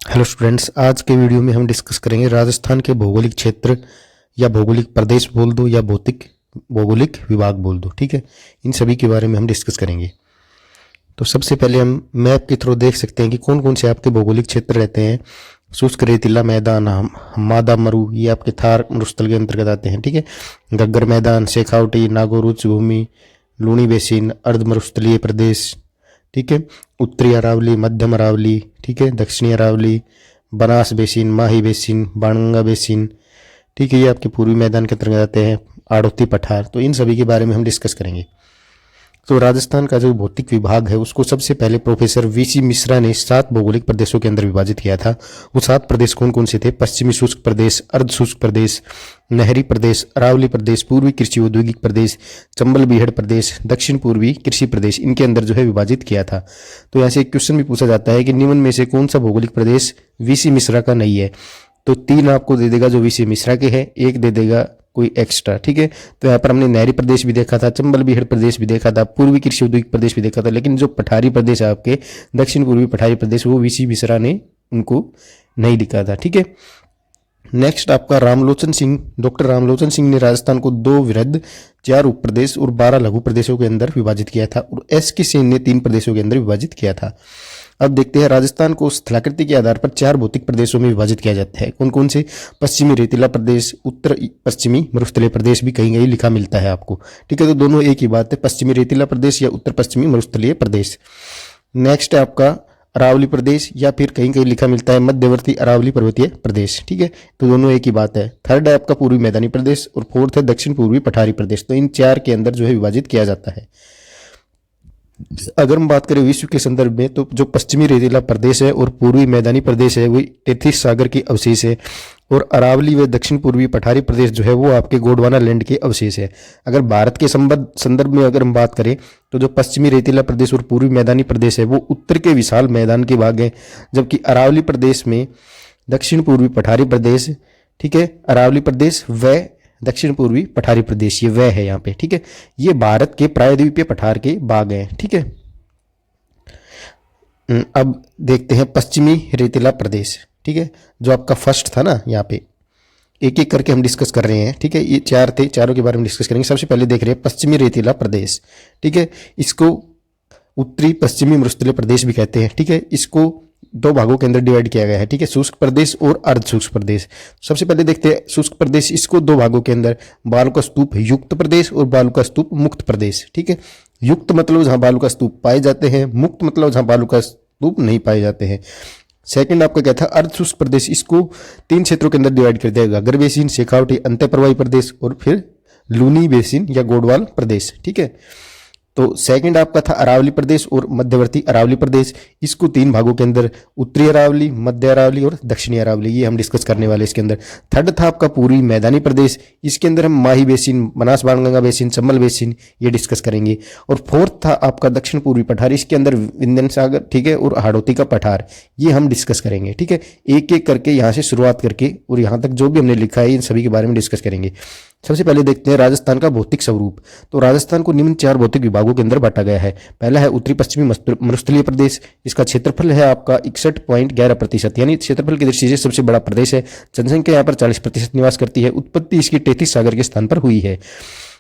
Hello students, आज के video में हम डिस्कस करेंगे राजस्थान के भौगोलिक क्षेत्र या भौगोलिक प्रदेश बोल दो या भौगोलिक विभाग बोल दो। ठीक है, इन सभी के बारे में हम डिस्कस करेंगे। तो सबसे पहले हम मैप के थ्रू देख सकते हैं कि कौन कौन से आपके भौगोलिक क्षेत्र रहते हैं। शुष्क रेतीला मैदान, मादा मरु, ये आपके थार मरुस्थल के अंतर्गत आते हैं। ठीक है, गग्गर मैदान, शेखावटी, नागौर उच्च भूमि, लूणी बेसिन, अर्ध मरुस्थलीय प्रदेश। ठीक है, उत्तरी अरावली, मध्यम अरावली, ठीक है, दक्षिणी अरावली, बनास बेसिन, माही बेसिन, बाणगंगा बेसिन। ठीक है, ये आपके पूर्वी मैदान के अंतर्गत आते हैं। आड़ोती पठार, तो इन सभी के बारे में हम डिस्कस करेंगे। तो राजस्थान का जो भौतिक विभाग है उसको सबसे पहले प्रोफेसर वीसी मिश्रा ने 7 भौगोलिक प्रदेशों के अंदर विभाजित किया था। वो 7 प्रदेश कौन कौन से थे? पश्चिमी शुष्क प्रदेश, अर्ध शुष्क प्रदेश, नहरी प्रदेश, अरावली प्रदेश, पूर्वी कृषि औद्योगिक प्रदेश, चंबल बीहड़ प्रदेश, दक्षिण पूर्वी कृषि प्रदेश, इनके अंदर जो है विभाजित किया था। तो यहाँ से एक क्वेश्चन भी पूछा जाता है कि निम्न में से कौन सा भौगोलिक प्रदेश वीसी मिश्रा का नहीं है? तो 3 आपको दे देगा जो वीसी मिश्रा के हैं, 1 दे देगा कोई एक्स्ट्रा। ठीक है, तो यहाँ पर हमने नहरी प्रदेश भी देखा था, चंबल बीहड़ प्रदेश भी देखा था, पूर्वी कृषि औद्योगिक प्रदेश भी देखा था, लेकिन जो पठारी प्रदेश है आपके दक्षिण पूर्वी पठारी प्रदेश, वो वीसी मिश्रा ने उनको नहीं लिखा था। ठीक है, नेक्स्ट आपका रामलोचन सिंह, डॉक्टर रामलोचन सिंह ने राजस्थान को 2 वृहद, 4 उप प्रदेश और 12 लघु प्रदेशों के अंदर विभाजित किया था, और एस के सेन ने 3 प्रदेशों के अंदर विभाजित किया था। अब देखते हैं राजस्थान को स्थलाकृति के आधार पर 4 भौतिक प्रदेशों में विभाजित किया जाता है। कौन कौन से? पश्चिमी रेतीला प्रदेश, उत्तर पश्चिमी मरुस्थलीय प्रदेश भी कहीं कहीं लिखा मिलता है आपको। ठीक है, तो दोनों एक ही बात है, पश्चिमी रेतीला प्रदेश या उत्तर पश्चिमी मरुस्थलीय प्रदेश। नेक्स्ट है आपका अरावली प्रदेश, या फिर कहीं कहीं लिखा मिलता है मध्यवर्ती अरावली पर्वतीय प्रदेश। ठीक है, तो दोनों एक ही बात है। थर्ड है आपका पूर्वी मैदानी प्रदेश, और फोर्थ है दक्षिण पूर्वी पठारी प्रदेश। तो इन 4 के अंदर जो है विभाजित किया जाता है। अगर हम बात करें विश्व के संदर्भ में, तो जो पश्चिमी रेतीला प्रदेश है और पूर्वी मैदानी प्रदेश है वो टेथिस सागर के अवशेष है, और अरावली व दक्षिण पूर्वी पठारी प्रदेश जो है वो आपके गोंडवाना लैंड के अवशेष है। अगर भारत के संदर्भ में अगर हम बात करें, तो जो पश्चिमी रेतीला प्रदेश और पूर्वी मैदानी प्रदेश है वो उत्तर के विशाल मैदान के भाग है, जबकि अरावली प्रदेश में दक्षिण पूर्वी पठारी प्रदेश, ठीक है, अरावली प्रदेश व दक्षिण पूर्वी पठारी प्रदेश, ये वह है यहाँ पे। ठीक है, ये भारत के प्रायद्वीपीय पठार के भाग हैं। ठीक है, अब देखते हैं पश्चिमी रेतीला प्रदेश। ठीक है, जो आपका फर्स्ट था ना, यहाँ पे एक एक करके हम डिस्कस कर रहे हैं। ठीक है, ये 4 थे, चारों के बारे में डिस्कस करेंगे। सबसे पहले देख रहे हैं पश्चिमी रेतीला प्रदेश। ठीक है, इसको उत्तरी पश्चिमी मरुस्थलीय प्रदेश भी कहते हैं। ठीक है, इसको 2 भागों के अंदर डिवाइड किया गया है। ठीक है, शुष्क प्रदेश और अर्ध शुष्क प्रदेश। सबसे पहले देखते हैं शुष्क प्रदेश, इसको 2 भागों के अंदर, बालू का स्तूप युक्त प्रदेश और बालू का स्तूप मुक्त प्रदेश। ठीक है, युक्त मतलब जहां बालू का स्तूप पाए जाते हैं, मुक्त मतलब जहां बालू का स्तूप नहीं पाए जाते हैं। सेकंड आपका क्या था? अर्ध शुष्क प्रदेश, इसको 3 क्षेत्रों के अंदर डिवाइड कर दिया गया, गगर बेसिन, शेखावटी, अंतःप्रवाही प्रदेश और फिर लूनी बेसिन या गोडवाल प्रदेश। ठीक है, तो सेकंड आपका था अरावली प्रदेश और मध्यवर्ती अरावली प्रदेश, इसको 3 भागों के अंदर, उत्तरी अरावली, मध्य अरावली और दक्षिणी अरावली, ये हम डिस्कस करने वाले इसके अंदर। थर्ड था आपका पूर्वी मैदानी प्रदेश, इसके अंदर हम Mahi basin, Banas Banganga basin, Chambal basin, ये डिस्कस करेंगे। और फोर्थ था आपका दक्षिण पूर्वी पठार, इसके अंदर विंध्य सागर, ठीक है, और हाड़ौती का पठार, ये हम डिस्कस करेंगे। ठीक है, एक एक करके यहाँ से शुरुआत करके और यहाँ तक जो भी हमने लिखा है इन सभी के बारे में डिस्कस करेंगे। सबसे पहले देखते हैं राजस्थान का भौतिक स्वरूप। तो राजस्थान को निम्न 4 भौतिक विभागों के अंदर बांटा गया है। पहला है उत्तरी पश्चिमी मरुस्थलीय प्रदेश, इसका क्षेत्रफल है आपका 61.11%, यानी क्षेत्रफल की दृष्टि से सबसे बड़ा प्रदेश है। जनसंख्या यहाँ पर 40% निवास करती है। उत्पत्ति इसकी टेथिस सागर के स्थान पर हुई है।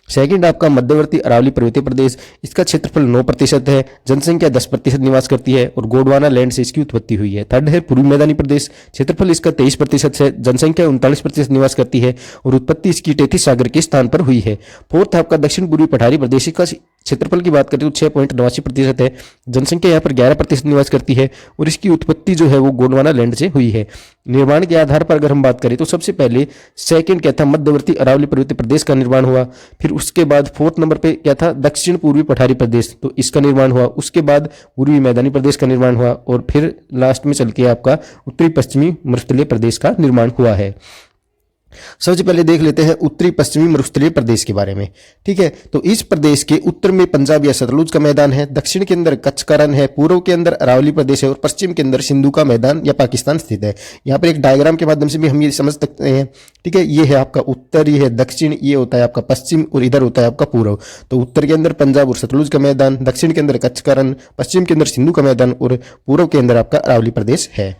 सेकंड आपका मध्यवर्ती अरावली पर्वतीय प्रदेश, इसका क्षेत्रफल 9% है, जनसंख्या 10% निवास करती है और गोंडवाना लैंड से इसकी उत्पत्ति हुई है। थर्ड है पूर्वी मैदानी प्रदेश, क्षेत्रफल इसका 23% है, जनसंख्या 39% निवास करती है और उत्पत्ति इसकी टेथिस सागर के स्थान पर हुई है। फोर्थ आपका दक्षिण पूर्वी पठारी प्रदेश का क्षेत्रफल की बात करें तो 6.89% है, जनसंख्या यहाँ पर 11% निवास करती है और इसकी उत्पत्ति जो है वो गोंडवाना लैंड से हुई है। निर्माण के आधार पर अगर हम बात करें तो सबसे पहले सेकंड क्या था? मध्यवर्ती अरावली पर्वतीय प्रदेश का निर्माण हुआ। फिर उसके बाद फोर्थ नंबर पे क्या था? दक्षिण पूर्वी पठारी प्रदेश, तो इसका निर्माण हुआ। उसके बाद पूर्वी मैदानी प्रदेश का निर्माण हुआ और फिर लास्ट में चल के आपका उत्तरी पश्चिमी मरुस्थलीय प्रदेश का निर्माण हुआ है। सबसे पहले देख लेते हैं उत्तरी पश्चिमी मरुस्थलीय प्रदेश के बारे में। ठीक है, तो इस प्रदेश के उत्तर में पंजाब या सतलुज का मैदान है, दक्षिण के अंदर कच्छ का रण है, पूर्व के अंदर अरावली प्रदेश है और पश्चिम के अंदर सिंधु का मैदान या पाकिस्तान स्थित है। यहाँ पर एक डायग्राम के माध्यम से भी हम ये समझ सकते हैं। ठीक है, ये है आपका उत्तर, ये है दक्षिण, ये होता है आपका पश्चिम और इधर होता है आपका पूर्व। तो उत्तर के अंदर पंजाब और सतलुज का मैदान, दक्षिण के अंदर कच्छ का रण, पश्चिम के अंदर सिंधु का मैदान और पूर्व के अंदर आपका अरावली प्रदेश है।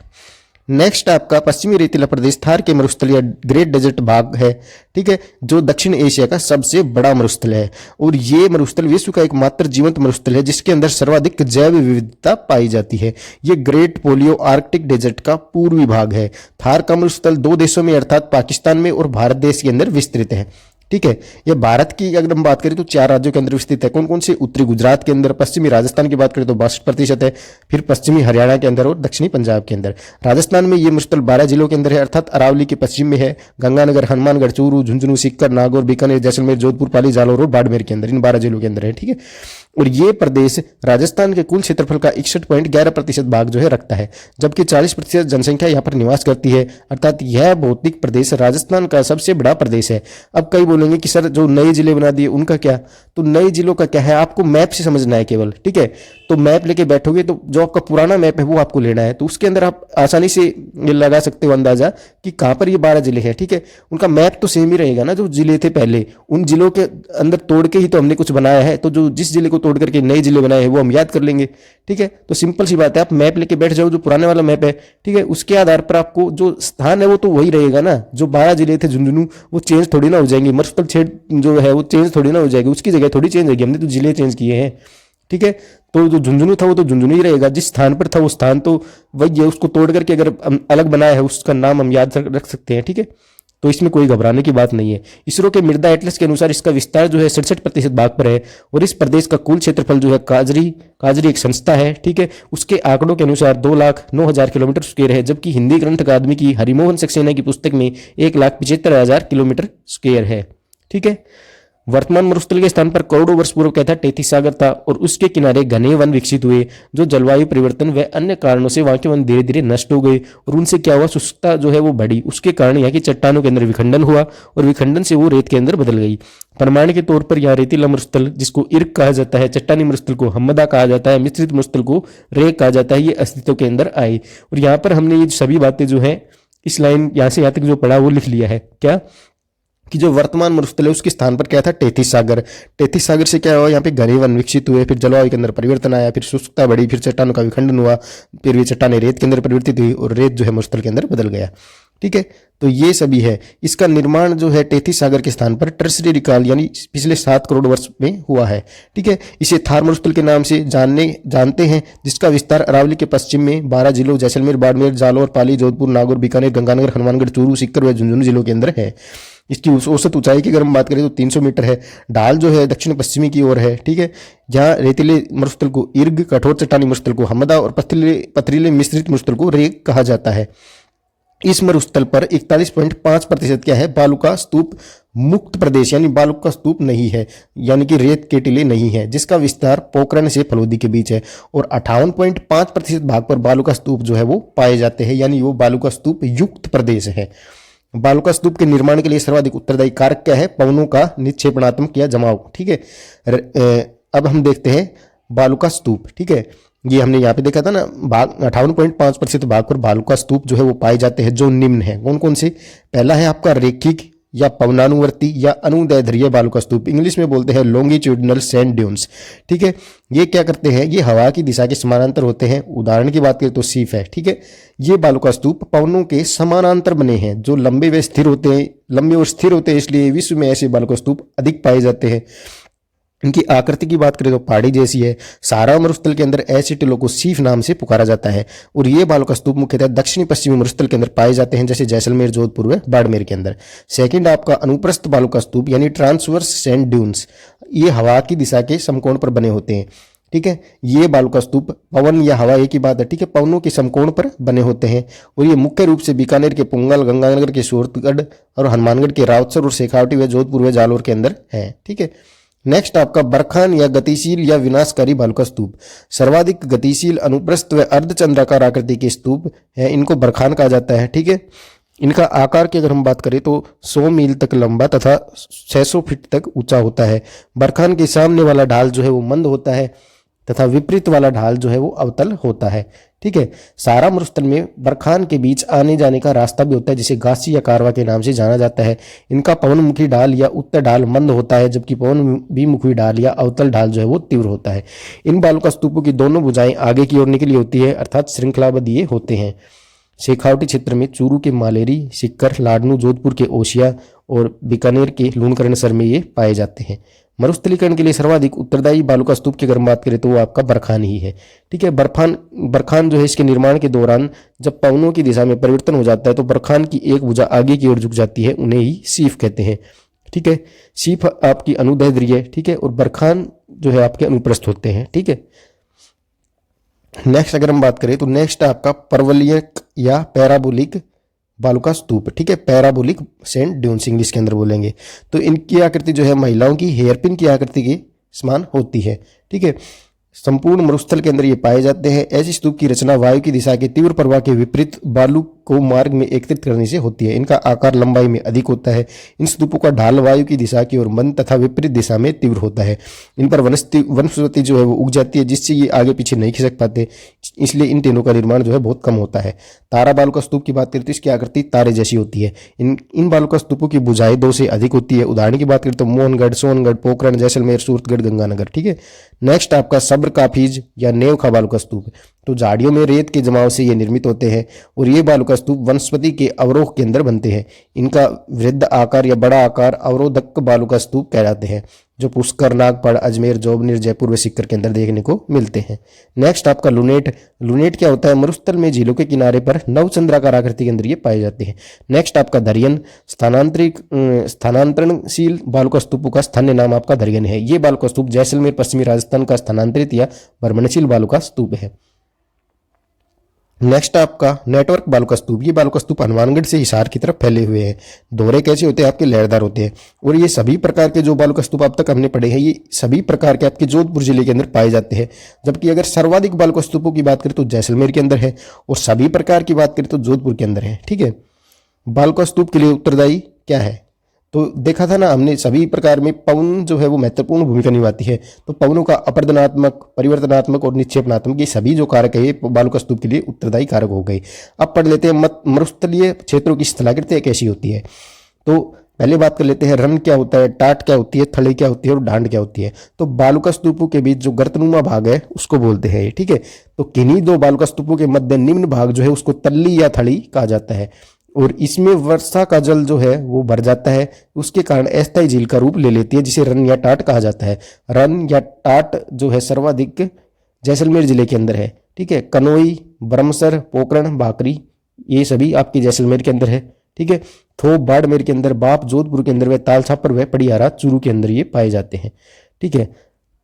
नेक्स्ट आपका पश्चिमी रेतीला प्रदेश थार के मरुस्थल या ग्रेट डेजर्ट भाग है, ठीक है, जो दक्षिण एशिया का सबसे बड़ा मरुस्थल है। और ये मरुस्थल विश्व का एकमात्र जीवंत मरुस्थल है जिसके अंदर सर्वाधिक जैव विविधता पाई जाती है। ये ग्रेट पोलियो आर्कटिक डेजर्ट का पूर्वी भाग है। थार का मरुस्थल दो देशों में अर्थात पाकिस्तान में और भारत देश के अंदर विस्तृत है, ठीक है। ये भारत की अगर हम बात करें तो 4 राज्यों के अंदर विस्तृत है। कौन कौन से? उत्तरी गुजरात के अंदर, पश्चिमी राजस्थान की बात करें तो 62% है, फिर पश्चिमी हरियाणा के अंदर और दक्षिणी पंजाब के अंदर। राजस्थान में ये मरुस्थल 12 जिलों के अंदर है, अर्थात अरावली के पश्चिम में है, गंगानगर, हनुमानगढ़, चूरू, झुंझुनू, सीकर, नागौर, बीकानेर, जैसलमेर, जोधपुर, पाली, जालौर और बाड़मेर के अंदर, इन 12 जिलों के अंदर है, ठीक है। और ये प्रदेश राजस्थान के कुल क्षेत्रफल का 61.11% भाग जो है रखता है, जबकि 40% जनसंख्या यहाँ पर निवास करती है, अर्थात यह भौतिक प्रदेश राजस्थान का सबसे बड़ा प्रदेश है। अब कई बोलेंगे कि सर जो नए जिले बना दिए उनका क्या? तो नए जिलों का क्या है, आपको मैप से समझना है केवल, ठीक है। तो मैप लेके बैठोगे तो जो आपका पुराना मैप है वो आपको लेना है, तो उसके अंदर आप आसानी से ये लगा सकते हो अंदाजा कि कहाँ पर ये 12 जिले हैं, ठीक है। उनका मैप तो सेम ही रहेगा ना, जो जिले थे पहले उन जिलों के अंदर तोड़ के ही तो हमने कुछ बनाया है, तो जो जिस जिले को तोड़ करके नए जिले बनाए हैं वो हम याद कर लेंगे, ठीक है। तो सिंपल सी बात है, आप मैप लेके बैठ जाओ, जो पुराने वाला मैप है, ठीक है, उसके आधार पर आपको जो स्थान है वो तो वही रहेगा ना। जो 12 जिले थे झुंझुनू वो चेंज थोड़ी ना हो जाएंगे, मरुस्थल क्षेत्र जो है वो चेंज थोड़ी ना हो जाएगी, उसकी जगह थोड़ी चेंज होगी, हमने तो जिले चेंज किए हैं, ठीक है। तो जो झुंझुनू था वो तो झुंझुनू ही रहेगा, जिस स्थान पर था वो स्थान तो वही है, उसको तोड़ करके अगर अलग बनाया है उसका नाम हम याद रख सकते हैं, ठीक है। तो इसमें कोई घबराने की बात नहीं है। इसरो के मृदा एटलस के अनुसार इसका विस्तार जो है 67% भाग पर है, और इस प्रदेश का कुल क्षेत्रफल जो है काजरी एक संस्था है, ठीक है, उसके आंकड़ों के अनुसार 2,09,000 किलोमीटर स्क्वायर है, जबकि हिंदी ग्रंथ अकादमी की हरिमोहन सक्सेना की पुस्तक में 1,75,000 किलोमीटर स्क्वायर है, ठीक है। वर्तमान मरुस्थल के स्थान पर करोड़ों वर्ष पूर्व क्या था? टेथिस सागर था, और उसके किनारे घने वन विकसित हुए, जो जलवायु परिवर्तन व अन्य कारणों से वहां के वन धीरे धीरे नष्ट हो गए, और उनसे क्या हुआ? शुष्कता जो है वो बढ़ी, उसके कारण यहाँ की चट्टानों के अंदर विखंडन हुआ, और विखंडन से वो रेत के अंदर बदल गई। प्रमाण के तौर पर यहाँ रेतीला मरुस्थल जिसको इर्क कहा जाता है, चट्टानी मरुस्थल को हमदा कहा जाता है, मिश्रित मरुस्थल को रेक कहा जाता है, ये अस्तित्व के अंदर आए। और यहाँ पर हमने ये सभी बातें जो है इस लाइन यहाँ से यहाँ तक जो पढ़ा वो लिख लिया है, क्या कि जो वर्तमान मरुस्थल है उसके स्थान पर क्या था? टेथिस सागर। टेथिस सागर से क्या हुआ? यहाँ पे घने वन विकसित हुए, फिर जलवायु के अंदर परिवर्तन आया, फिर शुष्कता बढ़ी, फिर चट्टानों का विखंडन हुआ, फिर वे चट्टानें रेत के अंदर परिवर्तित हुई, और रेत जो है मरुस्थल के अंदर बदल गया, ठीक है। तो ये सभी है। इसका निर्माण जो है टेथिस सागर के स्थान पर टर्सरी रिकाल यानी पिछले 7 करोड़ वर्ष में हुआ है, ठीक है। इसे थार मरुस्थल के नाम से जानते हैं, जिसका विस्तार अरावली के पश्चिम में 12 जिलों जैसलमेर, बाड़मेर, जालौर, पाली, जोधपुर, नागौर, बीकानेर, गंगानगर, हनुमानगढ़, चूरू, सीकर व झुंझुनू जिलों के अंदर है। इसकी औसत ऊंचाई की अगर हम बात करें तो 300 मीटर है। ढाल जो है दक्षिण पश्चिमी की ओर है, ठीक है। जहां रेतीले मरुस्थल को इर्ग, कठोर चट्टानी मरुस्थल को हमदा और पथरीले मिश्रित मरुस्थल को रेक कहा जाता है। इस मरुस्थल पर 41.5% क्या है? बालू का स्तूप मुक्त प्रदेश, यानी बालू का स्तूप नहीं है, यानी कि रेत के टीले नहीं है, जिसका विस्तार पोखरण से फलोदी के बीच है। और 58.5% भाग पर बालू का स्तूप जो है वो पाए जाते हैं, यानी वो बालू का स्तूप युक्त प्रदेश है। बालू का स्तूप के निर्माण के लिए सर्वाधिक उत्तरदायी कारक क्या है? पवनों का निक्षेपणात्मक या जमाव, ठीक है। अब हम देखते हैं बालू का स्तूप, ठीक है। ये हमने यहाँ पे देखा था ना, भाग 58.5% भाग पर बालू का स्तूप जो है वो पाए जाते हैं, जो निम्न है। कौन कौन से? पहला है आपका रेखिक या पवनानुवर्ती या अनुदैर्ध्य बालू का स्तूप, इंग्लिश में बोलते हैं लॉन्गिट्यूडिनल सैंड ड्यून्स, ठीक है। ये क्या करते हैं? ये हवा की दिशा के समानांतर होते हैं। उदाहरण की बात करें तो सीफ है, ठीक है। ये बालू का स्तूप पवनों के समानांतर बने हैं, जो लंबे व स्थिर होते हैं, लंबे और स्थिर होते हैं, इसलिए विश्व में ऐसे बालू का स्तूप अधिक पाए जाते हैं। इनकी आकृति की बात करें तो पहाड़ी जैसी है। सारा मरुस्थल के अंदर ऐसे टीलों को सीफ नाम से पुकारा जाता है, और ये बालू का स्तूप मुख्यतः दक्षिणी पश्चिमी मरुस्थल के अंदर पाए जाते हैं, जैसे जैसलमेर, जोधपुर व बाड़मेर के अंदर। सेकंड आपका अनुप्रस्थ बालू का स्तूप यानी ट्रांसवर्स सैंड ड्यून्स, ये हवा की दिशा के समकोण पर बने होते हैं, ठीक है। ये बालू का स्तूप पवन या हवा एक ही बात है, ठीक है, पवनों के समकोण पर बने होते हैं, और ये मुख्य रूप से बीकानेर के पुंगल, गंगानगर के सूरतगढ़ और हनुमानगढ़ के रावतसर और शेखावटी व जोधपुर व जालौर के अंदर है, ठीक है। नेक्स्ट आपका बरखान या गतिशील या विनाशकारी बालू का स्तूप, सर्वाधिक गतिशील अनुप्रस्थ व अर्धचंद्राकार आकृति के स्तूप है, इनको बरखान कहा जाता है, ठीक है। इनका आकार की अगर हम बात करें तो 100 मील तक लंबा तथा 600 फीट तक ऊंचा होता है। बरखान के सामने वाला ढाल जो है वो मंद होता है तथा विपरीत वाला ढाल जो है वो अवतल होता है, ठीक है। सारा मरुस्थल में बरखान के बीच आने जाने का रास्ता भी होता है, जिसे गासी या कारवा के नाम से जाना जाता है। इनका पवनमुखी ढाल या उत्तर ढाल मंद होता है, जबकि पवनभिमुखी ढाल या अवतल ढाल जो है वो तीव्र होता है। इन बालू का स्तूपों की दोनों भुजाएं आगे की ओर निकली होती है, अर्थात श्रृंखलाबद्ध ये होते हैं। शेखावटी क्षेत्र में चूरू के मालेरी, सिक्कर, लाडनू, जोधपुर के ओसिया और बीकानेर के लूणकरणसर में ये पाए जाते हैं। मरुस्थलीकरण के लिए सर्वाधिक उत्तरदायी बालू स्तूप की अगर हम बात करें तो वो आपका बरखान ही है। ठीक है, बरखान जो है इसके निर्माण के दौरान जब पवनों की दिशा में परिवर्तन हो जाता है तो बरखान की एक भुजा आगे की ओर झुक जाती है, उन्हें ही शीफ कहते हैं। ठीक है, शीफ आपकी अनुदैर्ध्य है। ठीक है, और बरखान जो है आपके अनुप्रस्थ होते हैं। ठीक है, नेक्स्ट अगर हम बात करें तो नेक्स्ट आपका परवलयिक या पैराबोलिक बालू का स्तूप। ठीक है, पैराबोलिक सैंड ड्यून्स इंग्लिश के अंदर बोलेंगे। तो इनकी आकृति जो है महिलाओं की हेयरपिन की आकृति के समान होती है। ठीक है, संपूर्ण मरुस्थल के अंदर ये पाए जाते हैं। ऐसी स्तूप की रचना वायु की दिशा के तीव्र प्रवाह के विपरीत बालू को मार्ग में एकत्रित करने से होती है। इनका आकार लंबाई में अधिक होता है। इन स्तूपों का ढाल वायु की दिशा की ओर मंद तथा विपरीत दिशा में तीव्र होता है। इन पर वनस्पति जो है वो उग जाती है, जिससे ये आगे पीछे नहीं खिसक पाते, इसलिए इन टेनों का निर्माण जो है बहुत कम होता है। तारा बालू का स्तूप की बात करें तो इसकी आकृति तारे जैसी होती है। इन बालू का स्तूपों की भुजाएं 2 से अधिक होती है। उदाहरण की बात करें तो मोहनगढ़, सोनगढ़, पोखरण, जैसलमेर, सूरतगढ़, गंगानगर। ठीक है, नेक्स्ट आपका सब्र काफिज या नेव खा बालू का स्तूप। तो झाड़ियों में रेत के जमाव से ये निर्मित होते हैं और ये बालू का स्तूप वनस्पति के अवरोह के अंदर बनते हैं। इनका वृद्ध आकार या बड़ा आकार अवरोधक बालू का स्तूप कहलाते हैं, जो पुष्कर, नागपड़, अजमेर, जोबनेर, जयपुर व सिक्कर के अंदर देखने को मिलते हैं। नेक्स्ट आपका लुनेट। लुनेट क्या होता है? मरुस्थल में झीलों के किनारे पर नवचंद्राकार आकृति के अंदर ये पाए जाते हैं। नेक्स्ट आपका धरियन। स्थानांतरणशील बालू का स्तूपों का स्थानीय नाम आपका धरियन है। ये बालू का स्तूप जैसलमेर पश्चिमी राजस्थान का स्थानांतरित या भ्रमणशील बालू का स्तूप है। नेक्स्ट आपका नेटवर्क बालू का स्तूप। ये बालू का स्तूप हनुमानगढ़ से हिसार की तरफ फैले हुए हैं। दोहरे कैसे होते हैं? आपके लहरदार होते हैं। और ये सभी प्रकार के जो बालू का स्तूप अब तक हमने पढ़े हैं, ये सभी प्रकार के आपके जोधपुर जिले के अंदर पाए जाते हैं। जबकि अगर सर्वाधिक बालू का स्तूपों की बात करें तो जैसलमेर के अंदर है, और सभी प्रकार की बात करें तो जोधपुर के अंदर है। ठीक है, बालू का स्तूप के लिए उत्तरदायी क्या है? तो देखा था ना हमने, सभी प्रकार में पवन जो है वो महत्वपूर्ण भूमिका निभाती है। तो पवनों का अपरदनात्मक, परिवर्तनात्मक और निक्षेपणात्मक, ये सभी जो कारक है ये बालू का स्तूप के लिए उत्तरदायी कारक हो गए। अब पढ़ लेते हैं मरुस्थलीय क्षेत्रों की स्थलाकृति कैसी होती है। तो पहले बात कर लेते हैं रन क्या होता है, टाट क्या होती है, थली क्या होती है और ढांड क्या होती है। तो बालू का स्तूपों के बीच जो गर्तनुमा भाग है उसको बोलते हैं। ठीक है, तो किन्हीं दो बालू का स्तूपों के मध्य निम्न भाग जो है उसको तल्ली या थली कहा जाता है, और इसमें वर्षा का जल जो है वो भर जाता है। उसके कारण अस्थायी झील का रूप ले लेती है, जिसे रन या टाट कहा जाता है। रन या टाट जो है सर्वाधिक जैसलमेर जिले के अंदर है। ठीक है, कनोई, ब्रह्मसर, पोखरण, भाकरी, ये सभी आपके जैसलमेर के अंदर है। ठीक है, थोप बाड़मेर के अंदर, बाप जोधपुर के अंदर, व तालछापर व पड़ियारा चूरू के अंदर ये पाए जाते हैं। ठीक है,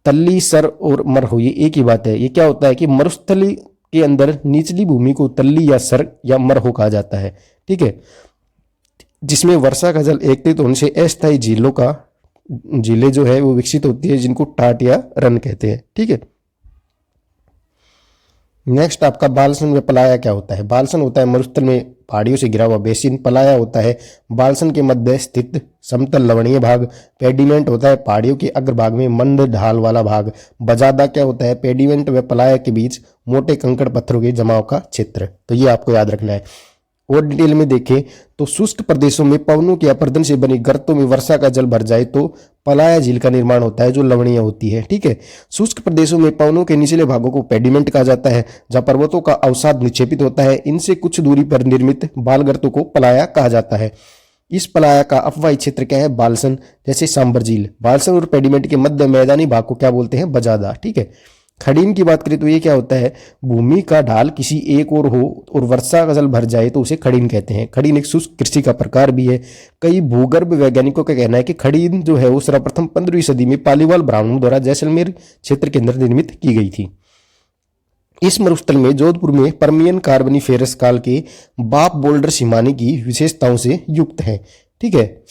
तल्ली, सर और मरहो ये एक ही बात है। ये क्या होता है कि मरुस्थली के अंदर निचली भूमि को तल्ली या सर या मरहो कहा जाता है। ठीक है, जिसमें वर्षा का जल एकत्रित होने से अस्थायी झीलें जो है वो विकसित होती है, जिनको टाट या रन कहते हैं। ठीक है, नेक्स्ट आपका बालसन व पलाया क्या होता है। बालसन होता है मरुस्थल में पहाड़ियों से घिरा हुआ बेसिन। पलाया होता है बालसन के मध्य स्थित समतल लवणीय भाग। पेडिमेंट होता है पहाड़ियों के अग्रभाग में मंद ढाल वाला भाग। बजादा क्या होता है? पेडिमेंट व पलाया के बीच मोटे कंकड़ पत्थरों के जमाव का क्षेत्र। तो ये आपको याद रखना है। और डिटेल में देखें तो शुष्क प्रदेशों में पवनों के अपरदन से बनी गर्तों में वर्षा का जल भर जाए तो पलाया झील का निर्माण होता है, जो लवणीय होती है। ठीक है, शुष्क प्रदेशों में पवनों के निचले भागों को पेडिमेंट कहा जाता है, जहां पर्वतों का अवसाद निक्षेपित होता है। इनसे कुछ दूरी पर निर्मित बाल गर्तों को पलाया कहा जाता है। इस पलाया का अपवाही क्षेत्र क्या है? बालसन, जैसे सांबर झील। बालसन और पेडिमेंट के मध्य मैदानी भाग को क्या बोलते हैं? बजादा। ठीक है, खड़ीन की बात करें तो ये क्या होता है? भूमि का ढाल किसी एक ओर हो और वर्षा का जल भर जाए तो उसे खड़ीन कहते हैं। खड़ीन एक शुष्क कृषि का प्रकार भी है। कई भूगर्भ वैज्ञानिकों का कहना है कि खड़ीन जो है वो सर्वप्रथम 15वीं सदी में पालीवाल ब्राह्मणों द्वारा जैसलमेर क्षेत्र के अंदर निर्मित की गई थी। इस मरुस्थल में जोधपुर में परमियन कार्बोनिफेरस काल के बाप बोल्डर सिमानी की विशेषताओं से युक्त है। ठीक है,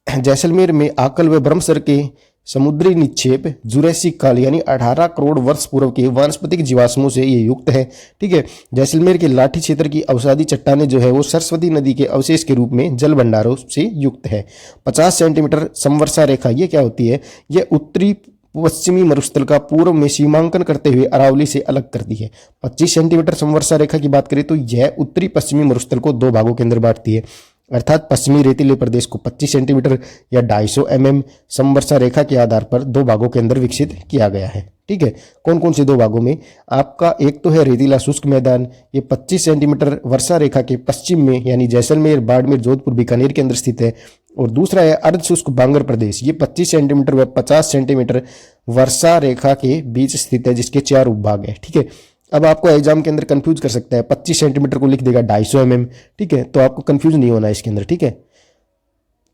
जैसलमेर में आकल व ब्रह्मसर के समुद्री निक्षेप जुरैसिक काल यानी 18 करोड़ वर्ष पूर्व के वानस्पतिक जीवाश्मों से ये युक्त है। ठीक है, जैसलमेर के लाठी क्षेत्र की अवसादी चट्टानें जो है वो सरस्वती नदी के अवशेष के रूप में जल भंडारों से युक्त है। 50 सेंटीमीटर समवर्षा रेखा ये क्या होती है? यह उत्तरी पश्चिमी मरुस्थल का पूर्व में सीमांकन करते हुए अरावली से अलग करती है। 25 सेंटीमीटर समवर्षा रेखा की बात करें तो यह उत्तरी पश्चिमी मरुस्थल को 2 भागों के अंदर बांटती है। अर्थात पश्चिमी रेतीले प्रदेश को 25 सेंटीमीटर या 250 mm समवर्षा रेखा के आधार पर दो भागों के अंदर विकसित किया गया है। ठीक है, कौन कौन से दो भागों में? आपका एक तो है रेतीला शुष्क मैदान, ये 25 सेंटीमीटर वर्षा रेखा के पश्चिम में यानी जैसलमेर, बाड़मेर, जोधपुर, बीकानेर के अंदर स्थित है। और दूसरा है अर्ध शुष्क बांगर प्रदेश, ये 25 सेंटीमीटर व 50 सेंटीमीटर वर्षा रेखा के बीच स्थित है, जिसके 4 उपभाग है। ठीक है, अब आपको एग्जाम के अंदर कंफ्यूज कर सकता है, 25 सेंटीमीटर को लिख देगा 250 mm। ठीक है, तो आपको कंफ्यूज नहीं होना है इसके अंदर। ठीक है,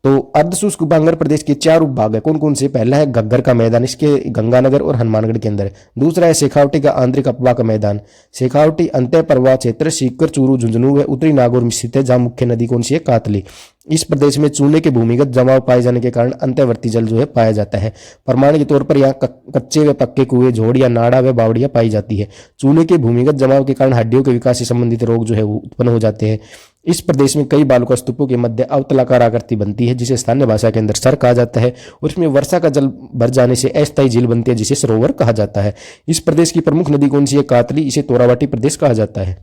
तो अर्धशुष्क बांगर प्रदेश के 4 उपभाग है, कौन कौन से? पहला है घग्गर का मैदान, इसके गंगानगर और हनुमानगढ़ के अंदर। दूसरा है शेखावटी का आंतरिक अपवा का मैदान, शेखावटी अंतः प्रवाह क्षेत्र सीकर, चूरू, झुंझुनू व उत्तरी नागौर में स्थित है, जहां मुख्य नदी कौन सी है? कातली। इस प्रदेश में चूने के भूमिगत जमाव पाए जाने के कारण अंतर्वर्ती जल जो है पाया जाता है। प्रमाण के तौर पर यहाँ कच्चे व पक्के कुएं, झोड़ या नाड़ा व बावड़ियां पाई जाती है। चूने के भूमिगत जमाव के कारण हड्डियों के विकास से संबंधित रोग जो है वो उत्पन्न हो जाते हैं। इस प्रदेश में कई बालुका स्तूपों के मध्य अवतलाकार आकृति बनती है, जिसे स्थानीय भाषा के अंदर सर कहा जाता है, और इसमें वर्षा का जल भर जाने से अस्थायी झील बनती है, जिसे सरोवर कहा जाता है। इस प्रदेश की प्रमुख नदी कौन सी है? कातली, इसे तोरावाटी प्रदेश कहा जाता है।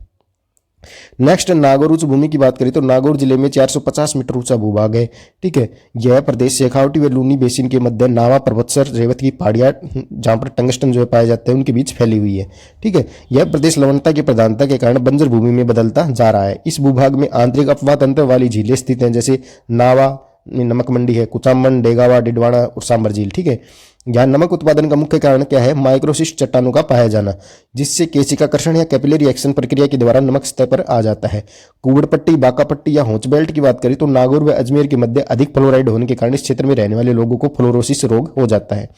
नेक्स्ट नागौर उच्च भूमि की बात करें तो नागौर जिले में 450 मीटर ऊंचा भूभाग है। ठीक है, यह प्रदेश शेखावटी व लूनी बेसिन के मध्य नावा, पर्वतसर, रेवत की पहाड़ियां, जहां पर टंगस्टन जो है पाया जाता है, उनके बीच फैली हुई है। ठीक है, यह प्रदेश लवणता की प्रधानता के कारण बंजर भूमि में बदलता जा रहा है। इस भूभाग में आंतरिक अपवाह तंत्र वाली झीलें स्थित हैं, जैसे नावा में नमक मंडी है, कुचामन, डेगावा, डिडवाना और सांबर झील। ठीक है, यहाँ नमक उत्पादन का मुख्य कारण क्या है? माइक्रोसिस्ट चट्टानों का पाया जाना, जिससे केशिकाकर्षण या कैपिलरी एक्शन प्रक्रिया के द्वारा नमक सतह पर आ जाता है। कुबड़पट्टी, बाकापट्टी या होंच बेल्ट की बात करें तो नागौर व अजमेर के मध्य अधिक फ्लोराइड होने के कारण इस क्षेत्र में रहने वाले लोगों को फ्लोरोसिस रोग हो जाता है।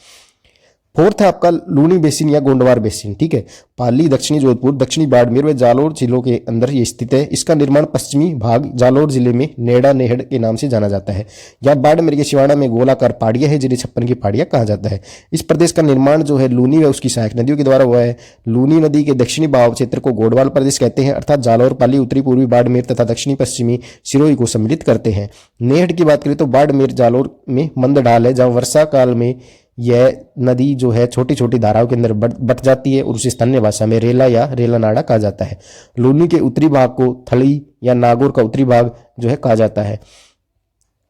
फोर्थ है आपका लूनी बेसिन या गोंडवार बेसिन। ठीक है, पाली, दक्षिणी जोधपुर, दक्षिणी बाड़मेर व जालोर जिलों के अंदर ये स्थित है। इसका निर्माण पश्चिमी भाग जालोर जिले में नेड़ा नेहड़ के नाम से जाना जाता है। यहाँ बाड़मेर के शिवाड़ा में गोलाकार पहाड़ियां है, जिन्हें 56 की पहाड़ियां कहा जाता है। इस प्रदेश का निर्माण जो है लूनी व उसकी सहायक नदियों के द्वारा हुआ है। लूनी नदी के दक्षिणी बहाव क्षेत्र को गोंडवाल प्रदेश कहते हैं, अर्थात जालोर, पाली, उत्तरी पूर्वी बाड़मेर तथा दक्षिणी पश्चिमी सिरोही को सम्मिलित करते हैं। नेहड़ की बात करें तो बाड़मेर जालोर में मंद ढाल है, जहाँ वर्षा काल में यह नदी जो है छोटी छोटी धाराओं के अंदर बट जाती है, और उसे स्थानीय भाषा में रेला या रेला नाड़ा कहा जाता है। लूनी के उत्तरी भाग को थली या नागौर का उत्तरी भाग जो है कहा जाता है।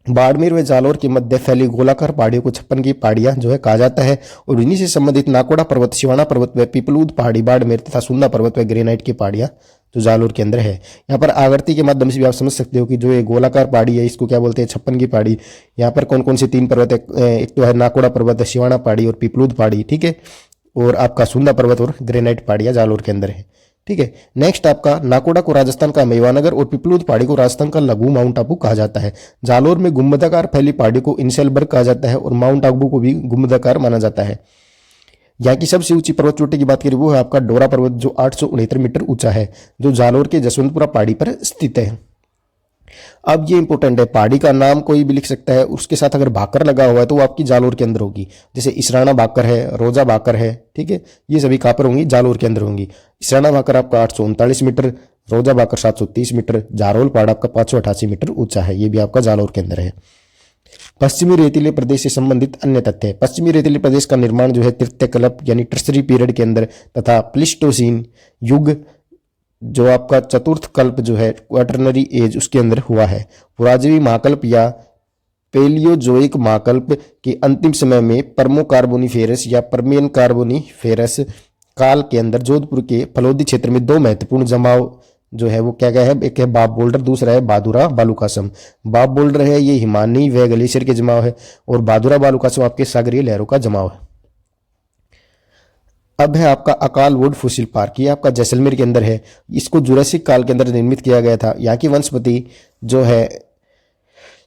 बाड़मेर व जालोर के मध्य फैली गोलाकार पहाड़ियों को 56 की पहाड़ियां जो है कहा जाता है, और इन्हीं से संबंधित नाकोड़ा पर्वत, शिवाना पर्वत व पिपलूद पहाड़ी बाड़मेर तथा सुन्ना पर्वत व ग्रेनाइट की पहाड़ियां जो जालोर के अंदर है। यहाँ पर आवर्ती के माध्यम से भी आप समझ सकते हो कि जो ये गोलाकार पहाड़ी है इसको क्या बोलते हैं? 56 की पहाड़ी। यहाँ पर कौन कौन से 3 पर्वत है? एक तो है नाकोड़ा पर्वत, शिवाना पहाड़ी और पिपलूद पहाड़ी। ठीक है, और आपका सुन्ना पर्वत और ग्रेनाइट पहाड़ियां जालोर के अंदर है। ठीक है, नेक्स्ट आपका नाकोड़ा को राजस्थान का मेवानगर और पिपलूद पहाड़ी को राजस्थान का लघु माउंट आबू कहा जाता है। जालोर में गुंबदाकार फैली पहाड़ी को इंसेलबर्ग कहा जाता है, और माउंट आबू को भी गुंबदाकार माना जाता है। यहाँ की सबसे ऊंची पर्वत चोटी की बात करें वो है आपका डोरा पर्वत, जो 869 मीटर ऊंचा है, जो जालोर के जसवंतपुरा पहाड़ी पर स्थित है। अब ये इंपॉर्टेंट है, पहाड़ी का नाम कोई भी लिख सकता है, उसके साथ अगर भाकर लगा हुआ है तो वो आपकी जालोर के अंदर होगी। जैसे इसराना भाकर है, रोजा भाकर है। ठीक है, ये सभी कहाँ पर होंगी? जालोर के अंदर होंगी। इसराना भाकर आपका 839 मीटर, रोजा भाकर 730 मीटर, जारोल पहाड़ आपका 588 मीटर ऊंचा है, ये भी आपका जालोर के अंदर है। पश्चिमी रेतीले प्रदेश से संबंधित अन्य तथ्य। पश्चिमी रेतीले प्रदेश का निर्माण जो है तृतीय कल्प यानी टर्सरी पीरियड के अंदर तथा प्लिस्टोसीन युग जो आपका चतुर्थ कल्प जो है क्वाटरनरी एज उसके अंदर हुआ है। पुराजीवी महाकल्प या पेलियोजोइक महाकल्प के अंतिम समय में पर्मो कार्बोनिफेरस या पर्मियन कार्बोनिफेरस काल के अंदर जोधपुर के फलोदी क्षेत्र में 2 महत्वपूर्ण जमाव जो है वो क्या क्या है? एक है बाप बोल्डर, दूसरा है बादुरा बालुकासम। बाप बोल्डर है ये हिमानी व ग्लेशियर के जमाव है, और बादुरा बालुकासम आपके सागरीय लहरों का जमाव है। अब है आपका अकाल वुड फॉसिल पार्क, ये आपका जैसलमेर के अंदर है। इसको जुरासिक काल के अंदर निर्मित किया गया था। यहाँ की वनस्पति जो है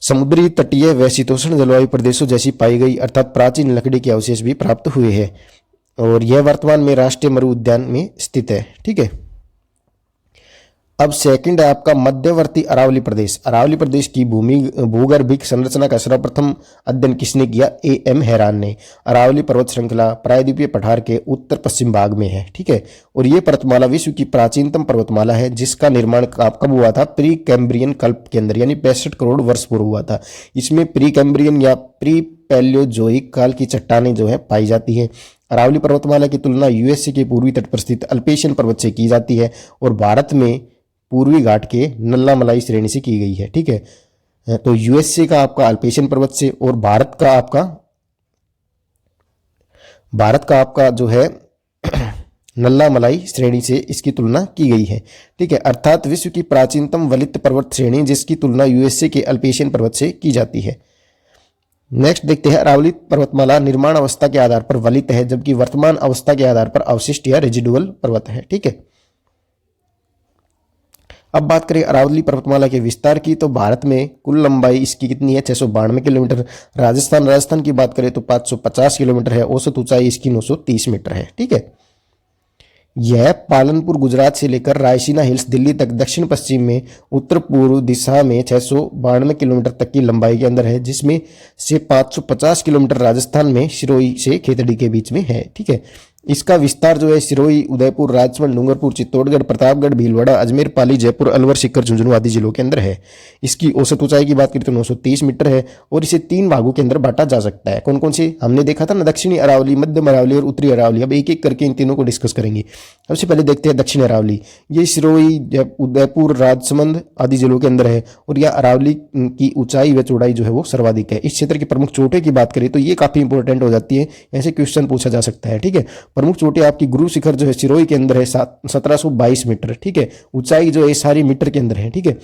समुद्री तटीय व शीतोष्ण जलवायु प्रदेशों जैसी पाई गई, अर्थात प्राचीन लकड़ी के अवशेष भी प्राप्त हुए हैं, और यह वर्तमान में राष्ट्रीय मरु उद्यान में स्थित है। ठीक है, अब सेकंड है आपका मध्यवर्ती अरावली प्रदेश। अरावली प्रदेश की भूगर्भिक संरचना का सर्वप्रथम अध्ययन किसने किया? A.M. हैरान ने। अरावली पर्वत श्रृंखला प्रायद्वीपीय पठार के उत्तर पश्चिम भाग में है। ठीक है, और ये पर्वतमाला विश्व की प्राचीनतम पर्वतमाला है, जिसका निर्माण कब हुआ था? प्री कैम्ब्रियन कल्प के अंदर, यानी 65 करोड़ वर्ष पूर्व हुआ था। इसमें प्री कैम्ब्रियन या प्री पैलियोजोइक काल की चट्टानें जो है पाई जाती है। अरावली पर्वतमाला की तुलना यूएसए के पूर्वी तट पर स्थित अल्पेशियन पर्वत से की जाती है, और भारत में पूर्वी घाट के नल्ला मलाई श्रेणी से की गई है। ठीक है, तो यूएसए का आपका अल्पेशियन पर्वत से और भारत का आपका जो है नल्ला मलाई श्रेणी से इसकी तुलना की गई है। ठीक है, अर्थात विश्व की प्राचीनतम वलित पर्वत श्रेणी जिसकी तुलना यूएसए के अल्पेशियन पर्वत से की जाती है। नेक्स्ट देखते हैं, अरावली पर्वतमाला निर्माण अवस्था के आधार पर वलित है जबकि वर्तमान अवस्था के आधार पर अवशिष्ट या रेजिडुअल पर्वत है। ठीक है, अब बात करें अरावली पर्वतमाला के विस्तार की, तो भारत में कुल लंबाई इसकी कितनी है, 692 किलोमीटर। राजस्थान की बात करें तो 550 किलोमीटर है। औसत ऊंचाई इसकी 930 मीटर है। ठीक है, यह पालनपुर गुजरात से लेकर रायसीना हिल्स दिल्ली तक दक्षिण पश्चिम में उत्तर पूर्व दिशा में 692 किलोमीटर तक की लंबाई के अंदर है, जिसमें से 550 किलोमीटर राजस्थान में सिरोही से खेतड़ी के बीच में है। ठीक है, इसका विस्तार जो है सिरोही, उदयपुर, राजसमंद, डूंगरपुर, चित्तौड़गढ़, प्रतापगढ़, भीलवाड़ा, अजमेर, पाली, जयपुर, अलवर, सीकर, झुंझुनू आदि जिलों के अंदर है। इसकी औसत ऊंचाई की बात करें तो 930 मीटर है और इसे 3 भागों के अंदर बांटा जा सकता है। कौन कौन से हमने देखा था ना, दक्षिणी अरावली, मध्यम अरावली और उत्तरी अरावली। अब एक एक करके इन तीनों को डिस्कस करेंगे। सबसे पहले देखते हैं दक्षिणी अरावली। ये सिरोही, उदयपुर, राजसमंद आदि जिलों के अंदर है और यह अरावली की ऊंचाई व चौड़ाई जो है वो सर्वाधिक है। इस क्षेत्र की प्रमुख चोटियों की बात करें तो ये काफी इंपॉर्टेंट हो जाती है, ऐसे क्वेश्चन पूछा जा सकता है। ठीक है, प्रमुख चोटी आपकी गुरु शिखर जो है सिरोही के अंदर है 1722 मीटर। ठीक है, ऊंचाई जो है सारी मीटर के अंदर है। ठीक है,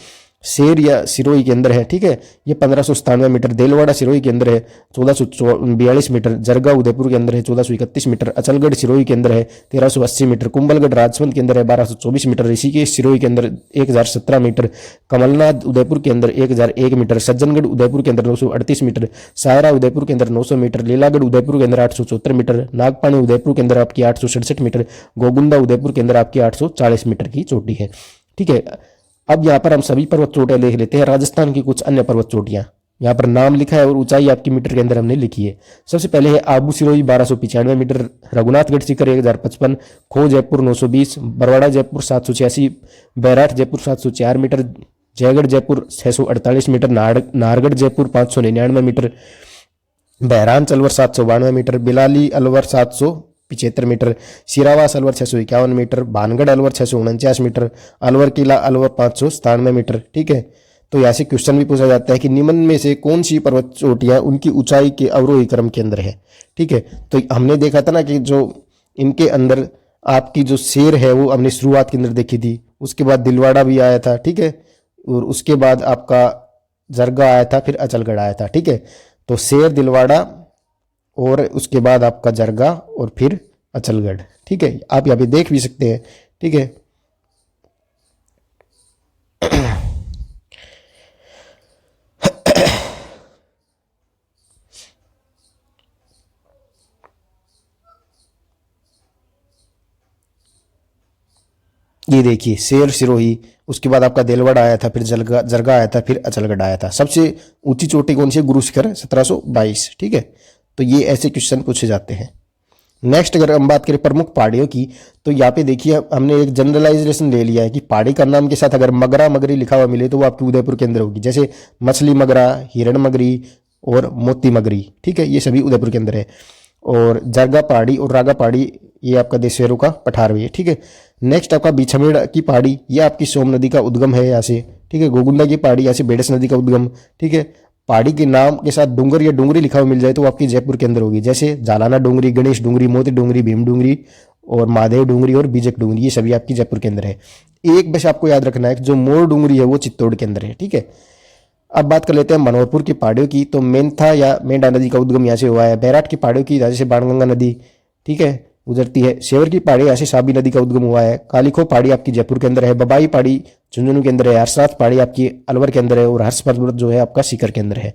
शेर या सिरोही के अंदर है। ठीक है, ये 1597 मीटर। देलवाड़ा सिरोही के अंदर है 1442 मीटर। जरगा उदयपुर के अंदर है 1431 मीटर। अचलगढ़ सिरोही के अंदर है 1380 मीटर। कुंभलगढ़ राजसमंद के अंदर है 1224 मीटर। ऋषिकेश सिरोही के अंदर 1017 मीटर। कमलनाथ उदयपुर के अंदर 1001 मीटर। सज्जनगढ़ उदयपुर के अंदर 938 मीटर। सायरा उदयपुर के अंदर 900 मीटर। लीलागढ़ उदयपुर के अंदर 874 मीटर। नागपानी उदयपुर के अंदर आपकी 867 मीटर। गोगुंदा उदयपुर के अंदर आपकी 840 मीटर की चोटी है। ठीक है, अब यहाँ पर हम सभी पर्वत चोटियां देख लेते हैं। राजस्थान की कुछ अन्य पर्वत चोटियां यहाँ पर नाम लिखा है और ऊंचाई आपकी मीटर के अंदर हमने लिखी है। सबसे पहले है Abu Sirohi 1295 metre. Raghunathgarh Sikar 1055। Kho Jaipur 920। Barwara Jaipur 786। Bairath Jaipur 704 metre. Jaigarh Jaipur 648 metre. Nahargarh Jaipur 599 metre. Bahran Alwar 792 metre. Bilali Alwar 775 metre. Sirawas Alwar 651 metre. Bhangarh Alwar 649 metre. Alwar किला अलवर 597 मीटर। ठीक है, तो ऐसे क्वेश्चन भी पूछा जाता है कि निम्न में से कौन सी पर्वत चोटियां उनकी ऊंचाई के अवरोही क्रम के अंदर है। ठीक है, तो हमने देखा था ना कि जो इनके अंदर आपकी जो शेर है वो हमने शुरुआत के अंदर देखी थी। उसके बाद दिलवाड़ा भी आया था। ठीक है, और उसके बाद आपका जरगा आया था, फिर अचलगढ़ आया था। ठीक है, तो शेर, दिलवाड़ा और उसके बाद आपका जरगा और फिर अचलगढ़। ठीक है, आप यहाँ पे देख भी सकते हैं। ठीक है, ये देखिए शेर सिरोही, उसके बाद आपका देलवाड़ा आया था, फिर जरगा आया था, फिर अचलगढ़ आया था। सबसे ऊंची चोटी कौन सी है? गुरु शिखर 1722। ठीक है, तो ये ऐसे क्वेश्चन पूछे जाते हैं। नेक्स्ट अगर हम बात करें प्रमुख पहाड़ियों की, तो यहाँ पे देखिए हमने एक जनरलाइजेशन ले लिया है कि पहाड़ी का नाम के साथ अगर मगरा मगरी लिखा हुआ मिले तो वो आपकी उदयपुर के अंदर होगी। जैसे मछली मगरा, हिरण मगरी और मोती मगरी। ठीक है, ये सभी उदयपुर के अंदर है। और जरगा पहाड़ी और रागा पहाड़ी ये आपका देशवेरों का पठार भी है। ठीक है, नेक्स्ट आपका बिछमेड़ की पहाड़ी, ये आपकी सोम नदी का उद्गम है यहाँ से। ठीक है, गोगुंदा की पहाड़ी यहाँ से बेडस नदी का उद्गम। ठीक है, पहाड़ी के नाम के साथ डूंगर या डूंगरी लिखा हुआ मिल जाए तो आपकी जयपुर के अंदर होगी। जैसे जालाना डूंगरी, गणेश डूंगरी, मोती डूंगरी, भीम डूंगरी और महादेव डूंगरी और बीजक डूंगरी, ये सभी आपकी जयपुर के अंदर है। एक बस आपको याद रखना है कि जो मोर डूंगरी है वो चित्तौड़ के अंदर है। ठीक है, अब बात कर लेते हैं मनोहरपुर की पहाड़ियों की, तो मेंथा या मेंढा नदी का उद्गम यहाँ से हुआ है। बैराट की पहाड़ियों की जैसे बाणगंगा नदी, ठीक है, गुजरती है। शेवर की पहाड़ी यहाँ से साबी नदी का उद्गम हुआ है। कालीखो पहाड़ी आपकी जयपुर के अंदर है। बबाई पहाड़ी झुंझुनू के अंदर है। हर्षनाथ पहाड़ी आपकी अलवर के अंदर है और हर्ष पर्वत जो है आपका सीकर के अंदर है।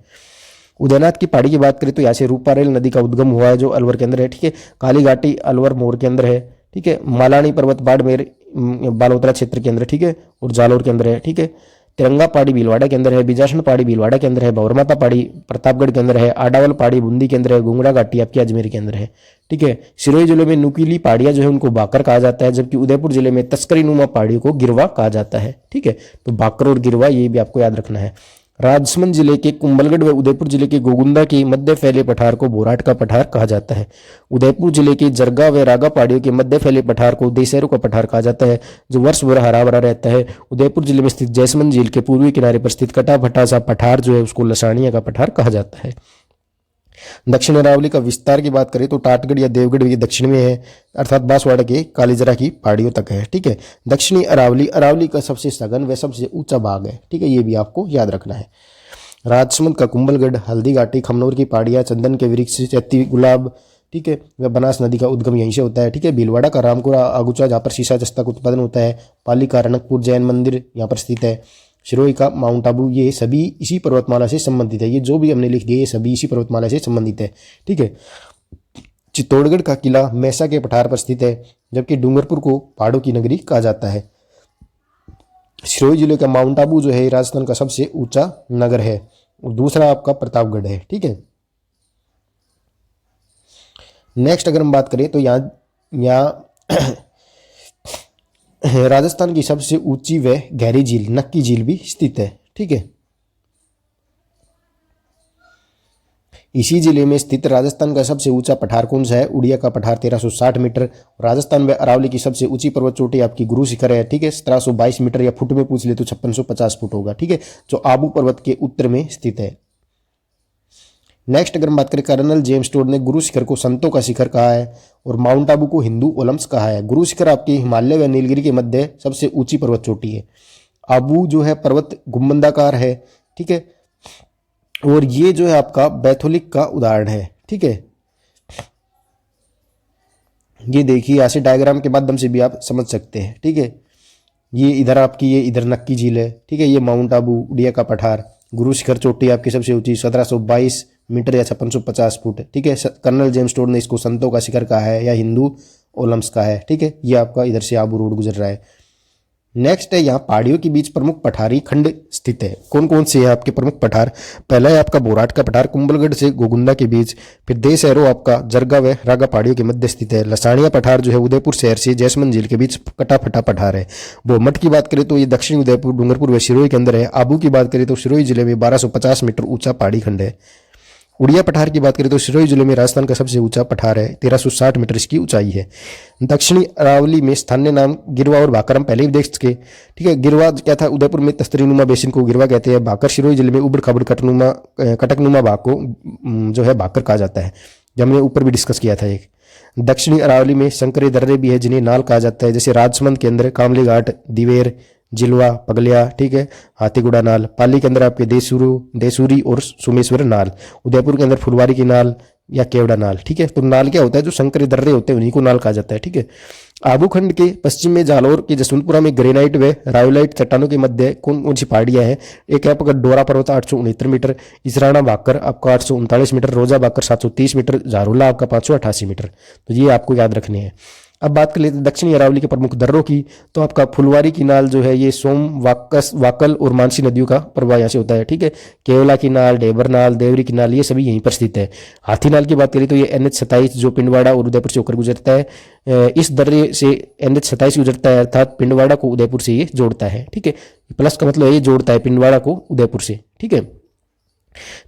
उदयनाथ की पहाड़ी की बात करें तो यहाँ से रूपारेल नदी का उद्गम हुआ है जो अलवर के अंदर है। ठीक है, काली घाटी अलवर मोर के अंदर है। ठीक है, मालानी पर्वत बाड़मेर बालोतरा क्षेत्र के अंदर, ठीक है, और जालोर के अंदर है। ठीक है, तिरंगा पहाड़ी भीलवाड़ा के अंदर है। बिजासन पहाड़ी भीलवाड़ा के अंदर है। भौरमाता पहाड़ी प्रतापगढ़ के अंदर है। आडावल पहाड़ी बूंदी के अंदर है। घुंगड़ा घाटी आपकी अजमेर के अंदर है। ठीक है, सिरोही जिले में नुकीली पहाड़ियां जो है उनको बाकर कहा जाता है, जबकि उदयपुर जिले में तस्करी नुमा पहाड़ियों को गिरवा कहा जाता है। ठीक है, तो बाकर और गिरवा ये भी आपको याद रखना है। राजसमंद जिले के कुंभलगढ़ व उदयपुर जिले के गोगुंदा के मध्य फैले पठार को बोराट का पठार कहा जाता है। उदयपुर जिले के जरगा व रागा पहाड़ियों के मध्य फैले पठार को देशहरों का पठार कहा जाता है, जो वर्ष भर हरा भरा रहता है। उदयपुर जिले में स्थित जयसमंद झील के पूर्वी किनारे पर स्थित कटा फटा सा पठार जो है उसको लसानिया का पठार कहा जाता है। दक्षिण अरावली का विस्तार की बात करें तो टाटगढ़ या देवगढ़ ये दक्षिण में है, अर्थात बांसवाड़ा के कालीजरा की पहाड़ियों तक है। ठीक है, दक्षिणी अरावली अरावली का सबसे सघन व सबसे ऊंचा भाग है। ठीक है, ये भी आपको याद रखना है। राजसमंद का कुंभलगढ़, हल्दी घाटी, खमनौर की पहाड़ियाँ, चंदन के वृक्ष, चैती गुलाब, ठीक है, वह बनास नदी का उद्गम यहीं से होता है। ठीक है, भीलवाड़ा का रामपुरा आगुचा जहाँ पर शीशा जस्ता का उत्पादन होता है, पाली का रनकपुर जैन मंदिर यहाँ पर स्थित है, सिरोही का माउंट आबू, ये सभी इसी पर्वतमाला से संबंधित है। ये जो भी हमने लिख दिए ये सभी इसी पर्वतमाला से संबंधित है। ठीक है, चित्तौड़गढ़ का किला मैसा के पठार पर स्थित है, जबकि डूंगरपुर को पहाड़ों की नगरी कहा जाता है। सिरोही जिले का माउंट आबू जो है राजस्थान का सबसे ऊंचा नगर है, और दूसरा आपका प्रतापगढ़ है। ठीक है, नेक्स्ट अगर हम बात करें तो यहाँ राजस्थान की सबसे ऊंची व गहरी झील नक्की झील भी स्थित है। ठीक है, इसी जिले में स्थित राजस्थान का सबसे ऊंचा पठार कौन सा है? उड़िया का पठार 1360 मीटर। राजस्थान में अरावली की सबसे ऊंची पर्वत चोटी आपकी गुरु शिखर है। ठीक है, 1722 मीटर, या फुट में पूछ ले तो 5650 फुट होगा। ठीक है, जो आबू पर्वत के उत्तर में स्थित है। नेक्स्ट अगर हम बात करें, कर्नल जेम्स टोड ने गुरु शिखर को संतों का शिखर कहा है और माउंट आबू को हिंदू ओलम्स कहा है। गुरु शिखर आपकी हिमालय व नीलगिरी के मध्य सबसे ऊंची पर्वत चोटी है। आबू जो है पर्वत गुंबदाकार है। ठीक है, और ये जो है आपका बैथोलिक का उदाहरण है। ठीक है, ये देखिए ऐसे डायग्राम के माध्यम से भी आप समझ सकते हैं। ठीक है, ये इधर आपकी, ये इधर नक्की झील है। ठीक है, ये माउंट आबू, उड़िया का पठार, गुरु शिखर चोटी आपकी सबसे ऊंची 1722 मीटर या 5650 फुट। ठीक है, कर्नल जेम्स टोड ने इसको संतों का शिखर कहा है या हिंदू ओलम्स का है। ठीक है, ये आपका इधर से आबू रोड गुजर रहा है। नेक्स्ट है, यहाँ पहाड़ियों के बीच प्रमुख पठारी खंड स्थित है। कौन कौन से है आपके प्रमुख पठार? पहला है आपका बोराट का पठार, कुंभलगढ़ से गोगुंदा के बीच। फिर देशहरों आपका जरगा व रागा पहाड़ियों के मध्य स्थित है। लसानिया पठार जो है उदयपुर शहर से जयसमंद झील के बीच कटाफटा पठार है। बोमट की बात करें तो ये दक्षिणी उदयपुर, डूंगरपुर व सिरोही के अंदर है। आबू की बात करें तो सिरोही जिले में 1250 मीटर ऊंचा पहाड़ी खंड है। उड़िया पठार की बात करें तो सिरोही जिले में राजस्थान का सबसे ऊंचा पठार है, 1360 मीटर इसकी ऊंचाई है। दक्षिणी अरावली में स्थानीय नाम गिरवा और भाकर हम पहले भी देख चुके। ठीक है, गिरवा क्या था? उदयपुर में तस्तरीनुमा बेसिन को गिरवा कहते हैं। भाकर सिरोही जिले में उबड़ खाबड़ कटकनुमा भाग को जो है भाकर कहा जाता है, जो हमने ऊपर भी डिस्कस किया था। एक दक्षिणी अरावली में संकरे दर्रे भी है जिन्हें नाल कहा जाता है, जैसे राजसमंद के अंदर कामली घाट, दिवेर, जिलवा, पगलिया। ठीक है, हाथीगुड़ा नाल। पाली के अंदर आपके देसूरी और सुमेश्वर नाल। उदयपुर के अंदर फुलवारी की नाल या केवड़ा नाल। ठीक है, तो नाल क्या होता है? जो संकरे दर्रे होते हैं उन्हीं को नाल कहा जाता है। ठीक है, आबू खंड के पश्चिम में जालौर के जसवंतपुरा में ग्रेनाइट व रायोलाइट चट्टानों के मध्य कौन कौन सी पहाड़ियां हैं? एक है आपका डोरा पर्वत 869 मीटर, इसराना भाकर आपका 839 मीटर, रोजा भाकर 730 मीटर, झारूला आपका 588 मीटर। तो ये आपको याद रखने हैं। अब बात कर लेते हैं दक्षिणी अरावली के प्रमुख दर्रों की। तो आपका फुलवारी की नाल जो है ये सोम, वाकल और मानसी नदियों का प्रवाह यहाँ से होता है। ठीक है, केवला की नाल, डेबर नाल, देवरी की नाल, ये सभी यहीं पर स्थित है। हाथी नाल की बात करें तो ये NH27 जो पिंडवाड़ा और उदयपुर से होकर गुजरता है, इस दर्रे से NH27 गुजरता है, अर्थात पिंडवाड़ा को उदयपुर से ये जोड़ता है। ठीक है, प्लस का मतलब ये जोड़ता है पिंडवाड़ा को उदयपुर से। ठीक है,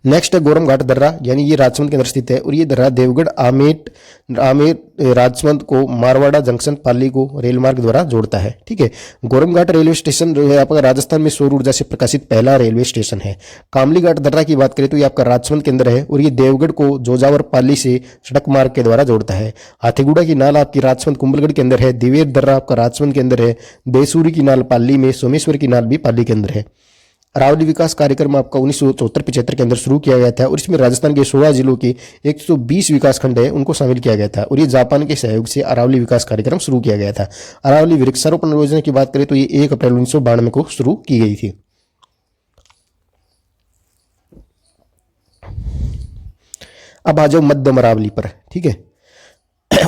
नेक्स्ट है गोरम घाट दर्रा, यानी ये राजसमंद के अंदर स्थित है, और ये दर्रा देवगढ़ आमेर राजसमंद को मारवाड़ा जंक्शन पाली को रेल मार्ग द्वारा जोड़ता है। ठीक है, गोरम घाट रेलवे स्टेशन जो है आपका राजस्थान में सौर ऊर्जा से प्रकाशित पहला रेलवे स्टेशन है। कामली घाट दर्रा की बात करें तो ये आपका राजसमंद के अंदर है, और ये देवगढ़ को जोजावर पाली से सड़क मार्ग के द्वारा जोड़ता है। हाथीगुड़ा की नाल आपकी राजसमंद कुंभलगढ़ के अंदर है। दिवेर दर्रा आपका राजसमंद के अंदर है। देसूरी की नाल पाली में, सोमेश्वर की नाल भी पाली के अंदर है। अरावली विकास कार्यक्रम आपका 1974-75 के अंदर शुरू किया गया था, और इसमें राजस्थान के 16 जिलों के 120 विकास खंड है उनको शामिल किया गया था, और ये जापान के सहयोग से अरावली विकास कार्यक्रम शुरू किया गया था। अरावली वृक्षारोपण योजना की बात करें तो ये 1 अप्रैल 1992 को शुरू की गई थी। अब आ जाओ मध्यम अरावली पर। ठीक है,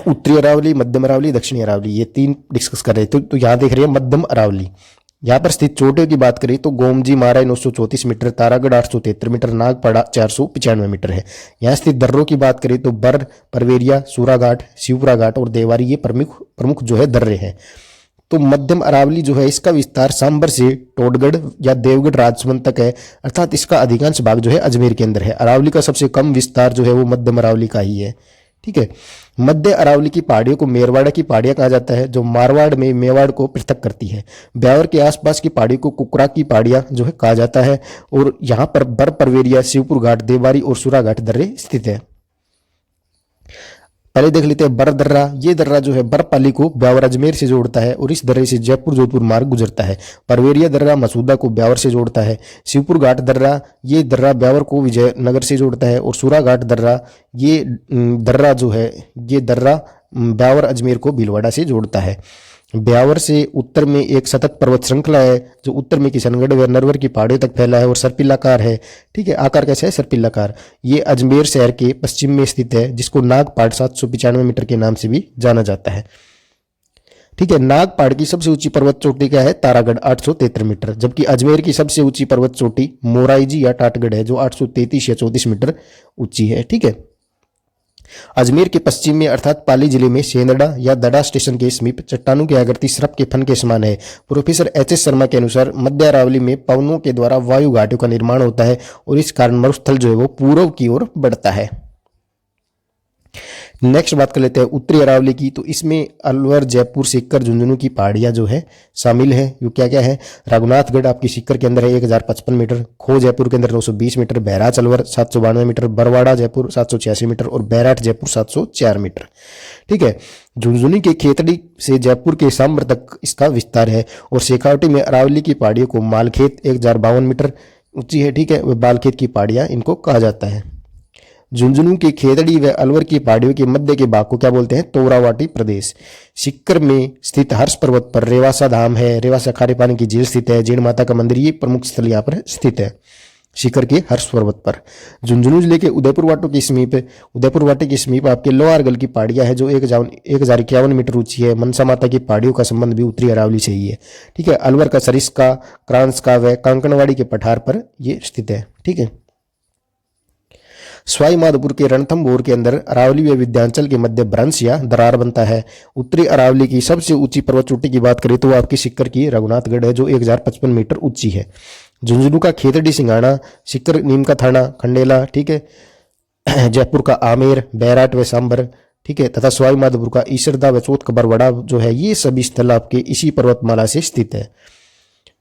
उत्तरी अरावली, मध्यम अरावली, दक्षिणी अरावली, ये 3 डिस्कस कर रहे थे। तो यहाँ देख रहे हैं मध्यम अरावली। यहाँ पर स्थित चोटियों की बात करें तो गोमजी माराई 934 मीटर, तारागढ़ 873 मीटर, नागपड़ा 495 मीटर है। यहाँ स्थित दर्रों की बात करें तो बर, परवेरिया, सूराघाट, शिवपुरा घाट और देवारी, ये प्रमुख जो है दर्रे हैं। तो मध्यम अरावली जो है इसका विस्तार सांबर से टोडगढ़ या देवगढ़ राजसमंद तक है, अर्थात इसका अधिकांश भाग जो है अजमेर के अंदर है। अरावली का सबसे कम विस्तार जो है वो मध्यम अरावली का ही है। ठीक है, मध्य अरावली की पहाड़ियों को मेरवाड़ा की पहाड़ियां कहा जाता है, जो मारवाड़ में मेवाड़ को पृथक करती है। ब्यावर के आसपास की पहाड़ियों को कुकरा की पहाड़ियां जो है कहा जाता है, और यहाँ पर बर परवेरिया, शिवपुर घाट, देवारी और सुरा घाट दर्रे स्थित है। पहले देख लेते हैं बर दर्रा। ये दर्रा जो है बर्फपाली को ब्यावर अजमेर से जोड़ता है, और इस दर्रे से जयपुर जोधपुर मार्ग गुजरता है। परवेरिया दर्रा मसूदा को ब्यावर से जोड़ता है। शिवपुर घाट दर्रा, ये दर्रा ब्यावर को विजयनगर से जोड़ता है। और सूरा घाट दर्रा, ये दर्रा जो है ये दर्रा ब्यावर अजमेर को भीलवाड़ा से जोड़ता है। ब्यावर से उत्तर में एक सतत पर्वत श्रृंखला है, जो उत्तर में किशनगढ़ व नरवर की पहाड़ियों तक फैला है और सर्पिलाकार है। ठीक है, आकार कैसा है? सर्पिलाकार। ये अजमेर शहर के पश्चिम में स्थित है, जिसको नागपाड़ 795 मीटर के नाम से भी जाना जाता है। ठीक है, नागपाड़ की सबसे ऊंची पर्वत चोटी क्या है? तारागढ़ 873 मीटर। जबकि अजमेर की सबसे ऊंची पर्वत चोटी मोराईजी या टाटगढ़ है, जो 833 या 34 मीटर ऊंची है। ठीक है, अजमेर के पश्चिम में अर्थात पाली जिले में सेंदड़ा या दड़ा स्टेशन के समीप चट्टानों की आकृति सर्प के फन के समान है। Professor HS. शर्मा के अनुसार मध्य अरावली में पवनों के द्वारा वायु घाटियों का निर्माण होता है, और इस कारण मरुस्थल जो है वो पूर्व की ओर बढ़ता है। नेक्स्ट बात कर लेते हैं उत्तरी अरावली की। तो इसमें अलवर, जयपुर, सीकर, झुंझुनू की पहाड़ियां जो है शामिल है। ये क्या क्या है? रघुनाथगढ़ आपकी सीकर के अंदर है 1055 मीटर, खो जयपुर के अंदर 920 metre, Bahrach Alwar 792 metre, Barwara Jaipur 786 metre और बैराट जयपुर 704 मीटर। ठीक है, झुंझुनू के खेतड़ी से जयपुर के सांबर तक इसका विस्तार है। और शेखावटी में अरावली की पहाड़ियों को मालखेत 1052 मीटर ऊंची है। ठीक है, वह बालखेत की पहाड़ियां इनको कहा जाता है। झुंझुनू की खेतड़ी व अलवर की पहाड़ियों के मध्य के भाग को क्या बोलते हैं? तोरावाटी प्रदेश। सिक्कर में स्थित हर्ष पर्वत पर रेवासा धाम है। रेवासा खारे पानी की झील स्थित है। जैन माता का मंदिर, ये प्रमुख स्थल यहाँ पर स्थित है सिक्कर के हर्ष पर्वत पर। झुंझुनू जिले के उदयपुर वाटी के समीप आपके लोहारगल की पहाड़ियां है, जो 1051 मीटर ऊंची है। मनसा माता की पहाड़ियों का संबंध भी उत्तरी अरावली से ही है। ठीक है, अलवर का सरिस्का, क्रांसका व कांकणवाड़ी के पठार पर ये स्थित है। ठीक है, सवाई माधोपुर के रणथंभौर के अंदर अरावली व विंध्याचल के मध्य भ्रंश या दरार बनता है। उत्तरी अरावली की सबसे ऊंची पर्वत चोटी की बात करें तो वो आपकी सिक्कर की रघुनाथगढ़ है, जो 1055 मीटर ऊंची है। झुंझुनू का खेतड़ी सिंगाणा, सिक्कर नीम का थाना, खंडेला, ठीक है, जयपुर का आमेर, बैराट व सांबर, ठीक है, तथा सवाई माधोपुर का ईसरदा व चौथ का बरवड़ा जो है, ये सभी स्थल आपके इसी पर्वतमाला से स्थित है।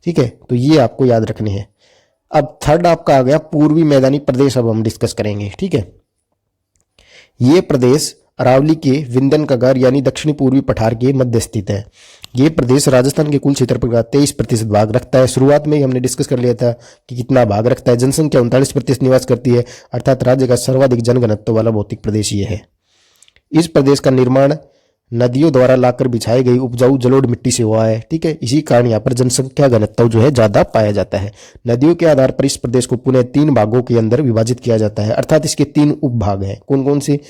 ठीक है, तो ये आपको याद रखने हैं। अब थर्ड आपका आ गया पूर्वी मैदानी प्रदेश, अब हम डिस्कस करेंगे। ठीक है, ये प्रदेश अरावली के विंध्यन कगार यानी दक्षिणी पूर्वी पठार के मध्य स्थित है। ये प्रदेश राजस्थान के कुल क्षेत्रफल का 23% भाग रखता है। शुरुआत में ही हमने डिस्कस कर लिया था कि कितना भाग रखता है। जनसंख्या 39% निवास करती है, अर्थात राज्य का सर्वाधिक जनघनत्व वाला भौतिक प्रदेश ये है। इस प्रदेश का निर्माण नदियों द्वारा लाकर बिछाई गई उपजाऊ जलोढ़ मिट्टी से हुआ है। ठीक है, इसी कारण यहाँ पर जनसंख्या घनत्व जो है ज्यादा पाया जाता है। नदियों के आधार पर इस प्रदेश को पुनः 3 भागों के अंदर विभाजित किया जाता है, अर्थात इसके 3 उपभाग हैं। कौन कौन से?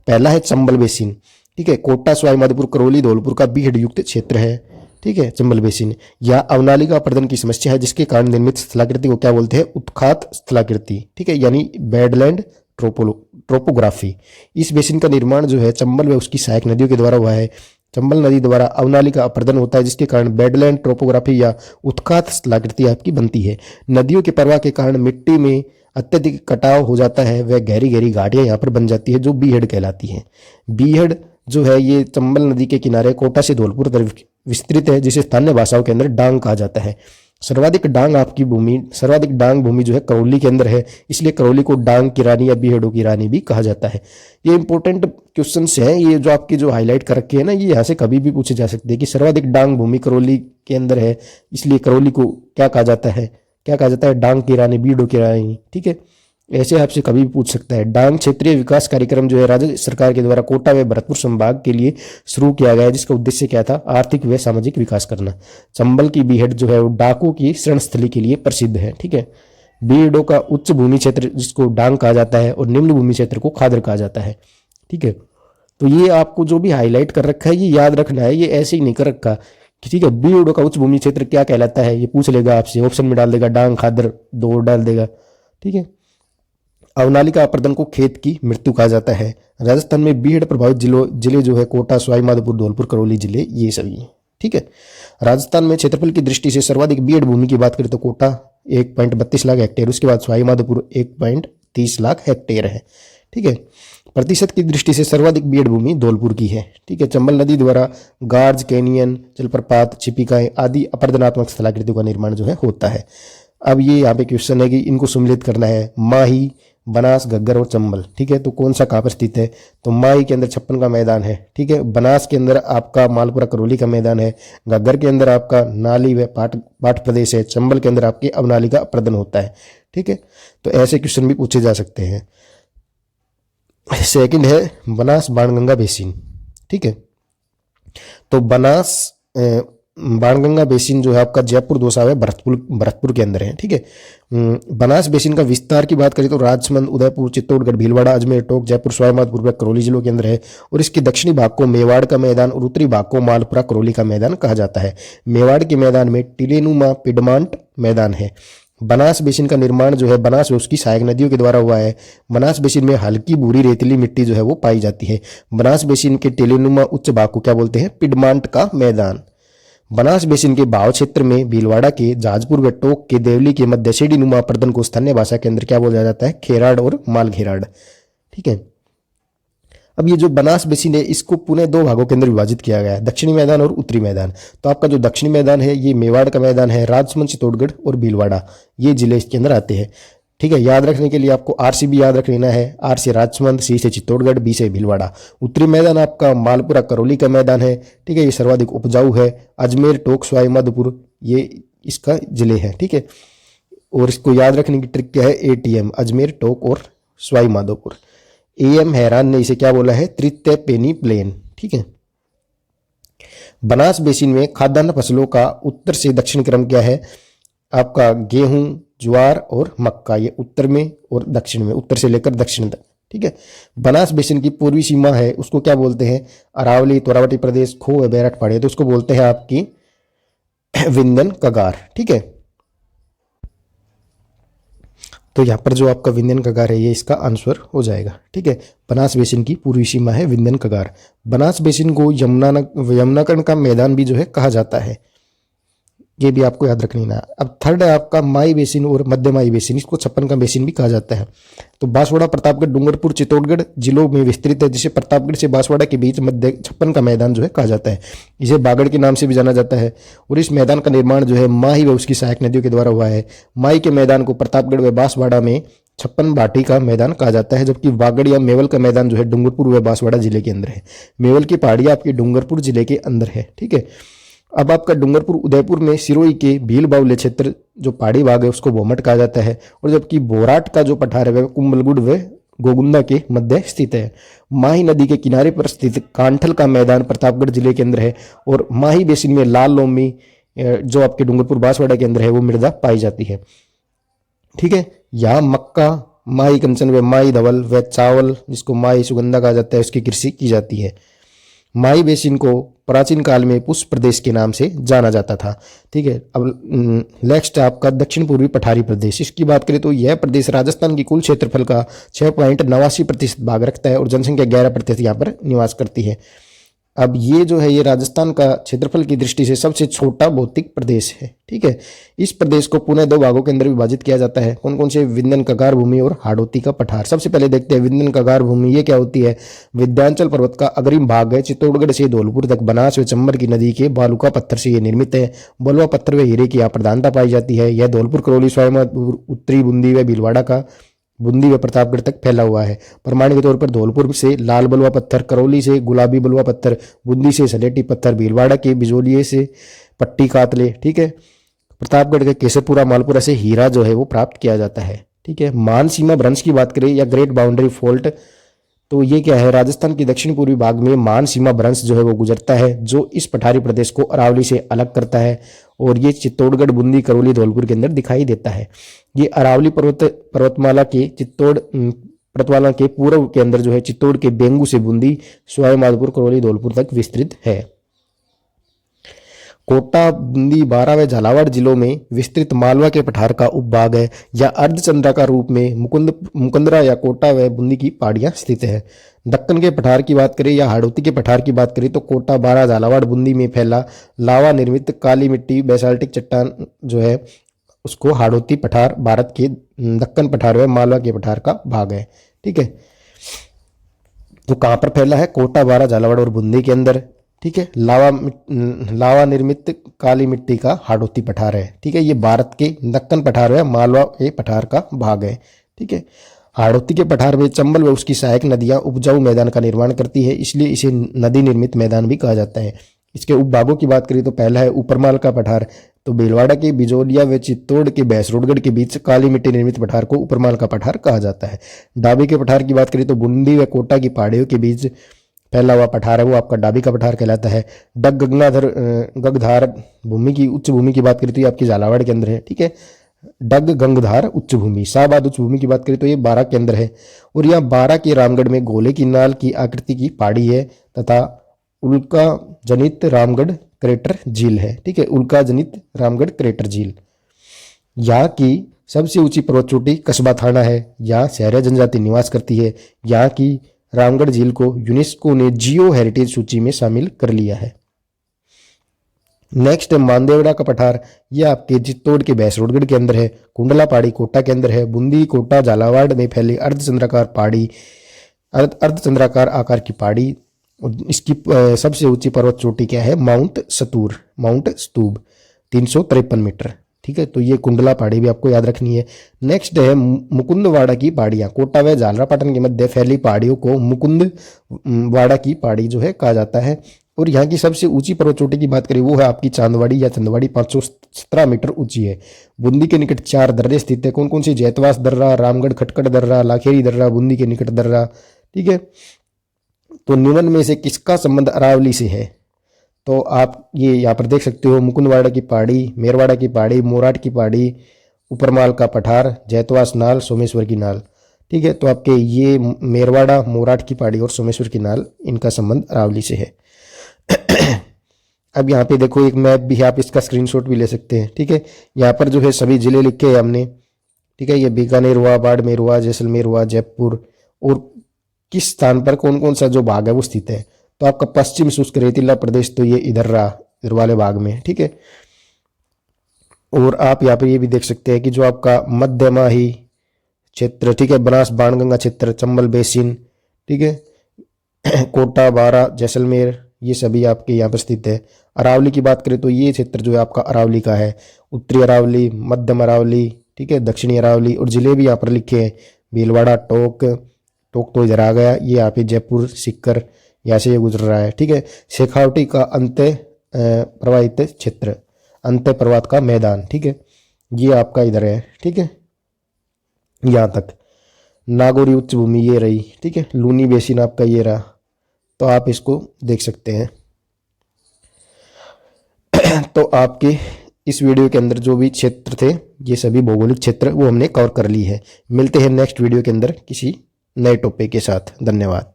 पहला है चंबल बेसिन। ठीक है, कोटा, सवाई माधोपुर, करौली, धौलपुर का बीहड़ युक्त क्षेत्र है। ठीक है, चंबल बेसिन। या अवनालिका अपर्दन की समस्या है, जिसके कारण निर्मित स्थलाकृति को क्या बोलते हैं? उत्खात स्थलाकृति। ठीक है, यानी बैडलैंड ट्रोपोग्राफी। इस बेसिन का निर्माण जो है चंबल व उसकी सहायक नदियों के द्वारा हुआ है। चंबल नदी द्वारा अवनालिका अपर्दन होता है, जिसके कारण बैडलैंड ट्रोपोग्राफी या उत्खात स्थलाकृति आपकी बनती है। नदियों के प्रवाह के कारण मिट्टी में अत्यधिक कटाव हो जाता है, वह गहरी गहरी घाटियां यहाँ पर बन जाती है, जो बीहड़ कहलाती है। बीहड़ जो है ये चंबल नदी के किनारे कोटा से धौलपुर तक विस्तृत है, जिसे स्थानीय भाषाओं के अंदर डांग कहा जाता है। सर्वाधिक डांग भूमि जो है करौली के अंदर है, इसलिए करौली को डांग की रानी या बीहड़ों की रानी भी कहा जाता है। ये इंपॉर्टेंट क्वेश्चंस हैं, ये जो आपकी जो हाईलाइट कर रखे हैं ना, ये यहाँ से कभी भी पूछे जा सकते हैं कि सर्वाधिक डांग भूमि करौली के अंदर है, इसलिए करौली को क्या कहा जाता है? डांग की रानी, बीहड़ों की रानी। ठीक है, ऐसे आपसे कभी भी पूछ सकता है। डांग क्षेत्रीय विकास कार्यक्रम जो है राज्य सरकार के द्वारा कोटा व भरतपुर संभाग के लिए शुरू किया गया है, जिसका उद्देश्य क्या था? आर्थिक व सामाजिक विकास करना। चंबल की बीहड़ जो है वो डाकू की शरणस्थली के लिए प्रसिद्ध है। ठीक है, बीहड़ों का उच्च भूमि क्षेत्र जिसको डांग कहा जाता है और निम्न भूमि क्षेत्र को खादर कहा जाता है। ठीक है, तो ये आपको जो भी हाईलाइट कर रखा है ये याद रखना है, ये ऐसे ही नहीं कर रखा। ठीक है, बीहड़ों का उच्च भूमि क्षेत्र क्या कहलाता है ये पूछ लेगा आपसे, ऑप्शन में डाल देगा डांग, खादर, 2 डाल देगा। ठीक है, अवनालिका अपर्दन को खेत की मृत्यु कहा जाता है। राजस्थान में बीहड़ प्रभावित जिले जो है कोटा, सवाई माधोपुर, धौलपुर, करौली जिले, ये सभी। ठीक है। राजस्थान में क्षेत्रफल की दृष्टि से सर्वाधिक बीएड भूमि की बात करें तो कोटा 1.32 लाख हेक्टेयर, उसके बाद सवाई माधोपुर 1.30 लाख हेक्टेयर है। ठीक है। प्रतिशत की दृष्टि से सर्वाधिक बीएड भूमि धौलपुर की है। ठीक है। चंबल नदी द्वारा गार्ज, कैनियन, जलप्रपात, छिपिकाएं आदि अपरदनात्मक स्थलाकृतियों का निर्माण जो है होता है। अब ये यहाँ पे क्वेश्चन है कि इनको सम्मिलित करना है, माही, बनास, घग्गर और चंबल। ठीक है। तो कौन सा कहाँ पर स्थित है? तो माही के अंदर 56 का मैदान है। ठीक है। बनास के अंदर आपका मालपुरा करौली का मैदान है। घग्गर के अंदर आपका नाली व पाट प्रदेश है। चंबल के अंदर आपकी अवनाली का अपर्दन होता है। ठीक है। तो ऐसे क्वेश्चन भी पूछे जा सकते हैं। सेकंड है बनास बाणगंगा बेसिन। ठीक है। तो बनास बाणगंगा बेसिन जो है आपका जयपुर, दौसा है, भरतपुर के अंदर है। ठीक है। बनास बेसिन का विस्तार की बात करें तो राजसमंद, उदयपुर, चित्तौड़गढ़, भीलवाड़ा, अजमेर, टोंक, जयपुर, सवाई माधोपुर, करौली जिलों के अंदर है। और इसके दक्षिणी भाग को मेवाड़ का मैदान और उत्तरी भाग को मालपुरा करौली का मैदान कहा जाता है। मेवाड़ के मैदान में टिलेनुमा पिडमांट मैदान है। बनास बेसिन का निर्माण जो है बनास व उसकी सहायक नदियों के द्वारा हुआ है। बनास बेसिन में हल्की भूरी रेतीली मिट्टी जो है वो पाई जाती है। बनास बेसिन के टेलेनुमा उच्च भाग को क्या बोलते हैं? पिडमांट का मैदान। बनास बेसिन के भाव क्षेत्र में भीलवाड़ा के, जाजपुर व टोक के, देवली के मध्य सीढ़ी नुमा अपर्दन को स्थानीय भाषा के अंदर क्या बोला जाता है? खेराड़ और मालघेराड़। ठीक है। अब ये जो बनास बेसिन है इसको पुनः दो भागों के अंदर विभाजित किया गया है, दक्षिणी मैदान और उत्तरी मैदान। तो आपका जो दक्षिणी मैदान है ये मेवाड़ का मैदान है, राजसमंद, चित्तौड़गढ़ और भीलवाड़ा ये जिले इसके अंदर आते हैं। ठीक है। याद रखने के लिए आपको आर से भी याद रख लेना है। आर से राजसमंद, सी से चित्तौड़गढ़, बी से भीलवाड़ा। उत्तरी मैदान आपका मालपुरा करौली का मैदान है। ठीक है। ये सर्वाधिक उपजाऊ है। अजमेर, टोंक, सवाई माधोपुर ये इसका जिले है। ठीक है। और इसको याद रखने की ट्रिक क्या है? एटीएम, अजमेर, टोंक और सवाई माधोपुर। एएम हैरान ने इसे क्या बोला है? तृतीय पेनी प्लेन। ठीक है। बनास बेसिन में खाद्यान्न फसलों का उत्तर से दक्षिण क्रम क्या है? आपका गेहूं, ज्वार और मक्का, ये उत्तर में और दक्षिण में, उत्तर से लेकर दक्षिण तक। ठीक है। बनास बेसिन की पूर्वी सीमा है उसको क्या बोलते हैं? अरावली, तोरावटी प्रदेश, खो व बैराट पहाड़ी, तो उसको बोलते हैं आपकी विंध्यन कगार। ठीक है। तो यहाँ पर जो आपका विंध्यन कगार है ये इसका आंसर हो जाएगा। ठीक है। बनास बेसिन की पूर्वी सीमा है विंध्यन कगार। बनास बेसिन को यमुनाकर्ण का मैदान भी जो है कहा जाता है, ये भी आपको याद रख लेना है। अब थर्ड है आपका माई बेसिन और मध्य माई बेसिन, इसको 56 का बेसिन भी कहा जाता है। तो बांसवाड़ा, प्रतापगढ़, डूंगरपुर, चित्तौड़गढ़ जिलों में विस्तृत है, जिसे प्रतापगढ़ से बांसवाड़ा के बीच मध्य 56 का मैदान जो है कहा जाता है। इसे बागड़ के नाम से भी जाना जाता है। और इस मैदान का निर्माण जो है माही व उसकी सहायक नदियों के द्वारा हुआ है। माही के मैदान को प्रतापगढ़ व बांसवाड़ा में 56 भाटी का मैदान कहा जाता है, जबकि बागड़ या मेवल का मैदान जो है डूंगरपुर व बांसवाड़ा जिले के अंदर है। मेवल की पहाड़ियां आपकी डूंगरपुर जिले के अंदर है। ठीक है। अब आपका डूंगरपुर, उदयपुर में सिरोही के भील बाहुल्य क्षेत्र जो पहाड़ी भाग है उसको भोमट कहा जाता है। और जबकि बोराट का जो पठार है वह कुंभलगुड़ व गोगुंदा के मध्य स्थित है। माही नदी के किनारे पर स्थित कांठल का मैदान प्रतापगढ़ जिले के अंदर है। और माही बेसिन में लाल लोमी जो आपके डूंगरपुर बांसवाड़ा के अंदर है वो मृदा पाई जाती है। ठीक है। यहाँ मक्का, माही कंचन व माही धवल व चावल जिसको माही सुगंधा कहा जाता है उसकी कृषि की जाती है। माही बेसिन को प्राचीन काल में पुष्प प्रदेश के नाम से जाना जाता था। ठीक है। अब नेक्स्ट आपका दक्षिण पूर्वी पठारी प्रदेश, इसकी बात करें तो यह प्रदेश राजस्थान की कुल क्षेत्रफल का 6.89% भाग रखता है और जनसंख्या 11% यहाँ पर निवास करती है। अब ये जो है ये राजस्थान का क्षेत्रफल की दृष्टि से सबसे छोटा भौतिक प्रदेश है। ठीक है। इस प्रदेश को पुनः दो भागों के अंदर विभाजित किया जाता है। कौन कौन से? विंध्यन कगार भूमि और हाड़ौती का पठार। सबसे पहले देखते हैं विंध्यन कगार भूमि, ये क्या होती है? विंध्याचल पर्वत का अग्रिम भाग है। चित्तौड़गढ़ से धौलपुर तक बनास व चंबल की नदी के बालुका पत्थर से ये निर्मित है। बलुआ पत्थर व हीरे की यहाँ प्रधानता पाई जाती है। यह धौलपुर, करौली, सवाई माधोपुर, उत्तरी बूंदी व भीलवाड़ा का बूंदी व प्रतापगढ़ तक फैला हुआ है। प्रमाणिक के तौर पर धौलपुर से लाल बलुआ पत्थर, करौली से गुलाबी बलुआ पत्थर, बूंदी से सलेटी पत्थर, भीलवाड़ा के बिजोलिए से पट्टी कातले। ठीक है। प्रतापगढ़ के केसरपुरा, मालपुरा से हीरा जो है वो प्राप्त किया जाता है। ठीक है। मान सीमा भ्रंश की बात करें या ग्रेट बाउंड्री फॉल्ट, तो ये क्या है? राजस्थान के दक्षिण पूर्वी भाग में मान सीमा भ्रंश जो है वो गुजरता है, जो इस पठारी प्रदेश को अरावली से अलग करता है। और ये चित्तौड़गढ़, बूंदी, करौली, धौलपुर के अंदर दिखाई देता है। ये अरावली पर्वतमाला के पर्वतमाला के पूर्व के अंदर जो है चित्तौड़ के बेंगू से बूंदी, सवाई माधोपुर, करौली, धौलपुर तक विस्तृत है। कोटा, बूंदी, बारां व झालावाड़ जिलों में विस्तृत मालवा के पठार का उपभाग है या अर्धचंद्राकार रूप में मुकुंदरा या कोटा व बूंदी की पहाड़ियां स्थित है। दक्कन के पठार की बात करें या हाड़ौती के पठार की बात करें तो कोटा, बारां, झालावाड़, बूंदी में फैला लावा निर्मित काली मिट्टी बेसाल्टिक चट्टान जो है उसको हाड़ौती पठार भारत के दक्कन पठार व मालवा के पठार का भाग है। ठीक है, तो कहाँ पर फैला है? कोटा, बारां, झालावाड़ और बूंदी के अंदर। ठीक है, लावा निर्मित काली मिट्टी का हाड़ौती पठार है। ठीक है, ये भारत के दक्कन पठार है, मालवा के पठार का भाग है। ठीक है, हाड़ौती के पठार में चंबल व उसकी सहायक नदियां उपजाऊ मैदान का निर्माण करती है, इसलिए इसे नदी निर्मित मैदान भी कहा जाता है। इसके उपभागों की बात करें तो पहला है ऊपरमाल का पठार। तो भीलवाड़ा के बिजोलिया व चित्तौड़ के भैंसरोडगढ़ के बीच काली मिट्टी निर्मित पठार को ऊपरमाल का पठार कहा जाता है। डाबी के पठार की बात करें तो बूंदी व कोटा की पहाड़ियों के बीच फैला हुआ पठार है वो आपका डाबी का पठार कहलाता है। गगधार भूमि की उच्च भूमि की बात करें तो ये आपकी झालावाड़ के अंदर है। ठीक है, डग गंगधार उच्च भूमि। शाहबाद उच्च भूमि की बात करें तो ये बारां के अंदर है। और यहाँ बारां के रामगढ़ में गोले की नाल की आकृति की पहाड़ी है तथा उल्का जनित रामगढ़ क्रेटर झील है। ठीक है, उल्का जनित रामगढ़ क्रेटर झील। यहाँ की सबसे ऊंची पर्वत चोटी कस्बा थाना है। यहाँ शहरी जनजाति निवास करती है। यहाँ की रामगढ़ झील को यूनेस्को ने जियो हेरिटेज सूची में शामिल कर लिया है। नेक्स्ट है मानदेवड़ा का पठार। यह आपके चित्तौड़ के भैंसरोडगढ़ के अंदर है। कुंडला पहाड़ी कोटा के अंदर है। बूंदी, कोटा, झालावाड़ में फैली अर्धचंद्राकार पहाड़ी, अर्धचंद्राकार आकार की पहाड़ी। इसकी सबसे ऊंची पर्वत चोटी क्या है? माउंट स्तूप 353 मीटर। ठीक है, तो ये कुंडला पहाड़ी भी आपको याद रखनी है। नेक्स्ट है मुकुंदवाड़ा की पहाड़ियाँ। कोटा व झालरापाटन के मध्य फैली पहाड़ियों को मुकुंदवाड़ा की पहाड़ी जो है कहा जाता है। और यहाँ की सबसे ऊंची पर्वत चोटी की बात करें वो है आपकी चांदवाड़ी या चंदवाड़ी 517 मीटर ऊंची है। बूंदी के निकट 4 दर्रे स्थित है। कौन कौन सी? जैतवास दर्रा, रामगढ़ खटकड़ दर्रा, लाखेरी दर्रा, बूंदी के निकट दर्रा। ठीक है, तो निम्न में से किसका संबंध अरावली से है? तो आप ये यहाँ पर देख सकते हो, मुकुंदवाड़ा की पहाड़ी, मेरवाड़ा की पहाड़ी, मोराट की पहाड़ी, ऊपरमाल का पठार, जैतवास नाल, सोमेश्वर की नाल। ठीक है, तो आपके ये मेरवाड़ा, मोराट की पहाड़ी और सोमेश्वर की नाल, इनका संबंध अरावली से है। अब यहाँ पे देखो एक मैप भी है, आप इसका स्क्रीनशॉट भी ले सकते हैं। ठीक है, यहाँ पर जो है सभी जिले लिखे हैं हमने। ठीक है, ये बीकानेर हुआ, बाड़मेर हुआ, जैसलमेर हुआ, जयपुर, और किस स्थान पर कौन कौन सा जो भाग है वो स्थित है। तो आपका पश्चिम शुष्क रेतीला प्रदेश तो ये इधर रहा, इधर वाले भाग में। ठीक है, और आप यहाँ पर ये भी देख सकते हैं कि जो आपका मध्यमाही क्षेत्र, ठीक है, बनास बाणगंगा क्षेत्र, चंबल बेसिन, ठीक है, कोटा, बारां, जैसलमेर, ये सभी आपके यहाँ पर स्थित है। अरावली की बात करें तो ये क्षेत्र जो है आपका अरावली का है। उत्तरी अरावली, मध्यम अरावली, ठीक है, दक्षिणी अरावली, और जिले भी यहाँ पर लिखे हैं। भीलवाड़ा, टोंक तो इधर आ गया, ये यहाँ पे जयपुर, सिक्कर, यहाँ से ये गुजर रहा है। ठीक है, शेखावटी का अंत्य प्रवाहित क्षेत्र, अंत्य प्रवात का मैदान। ठीक है, ये आपका इधर है। ठीक है, यहाँ तक नागौरी उच्च भूमि ये रही। ठीक है, लूनी बेसिन आपका ये रहा, तो आप इसको देख सकते हैं। तो आपके इस वीडियो के अंदर जो भी क्षेत्र थे, ये सभी भौगोलिक क्षेत्र वो हमने कवर कर ली है। मिलते हैं नेक्स्ट वीडियो के अंदर किसी नए टॉपिक के साथ। धन्यवाद।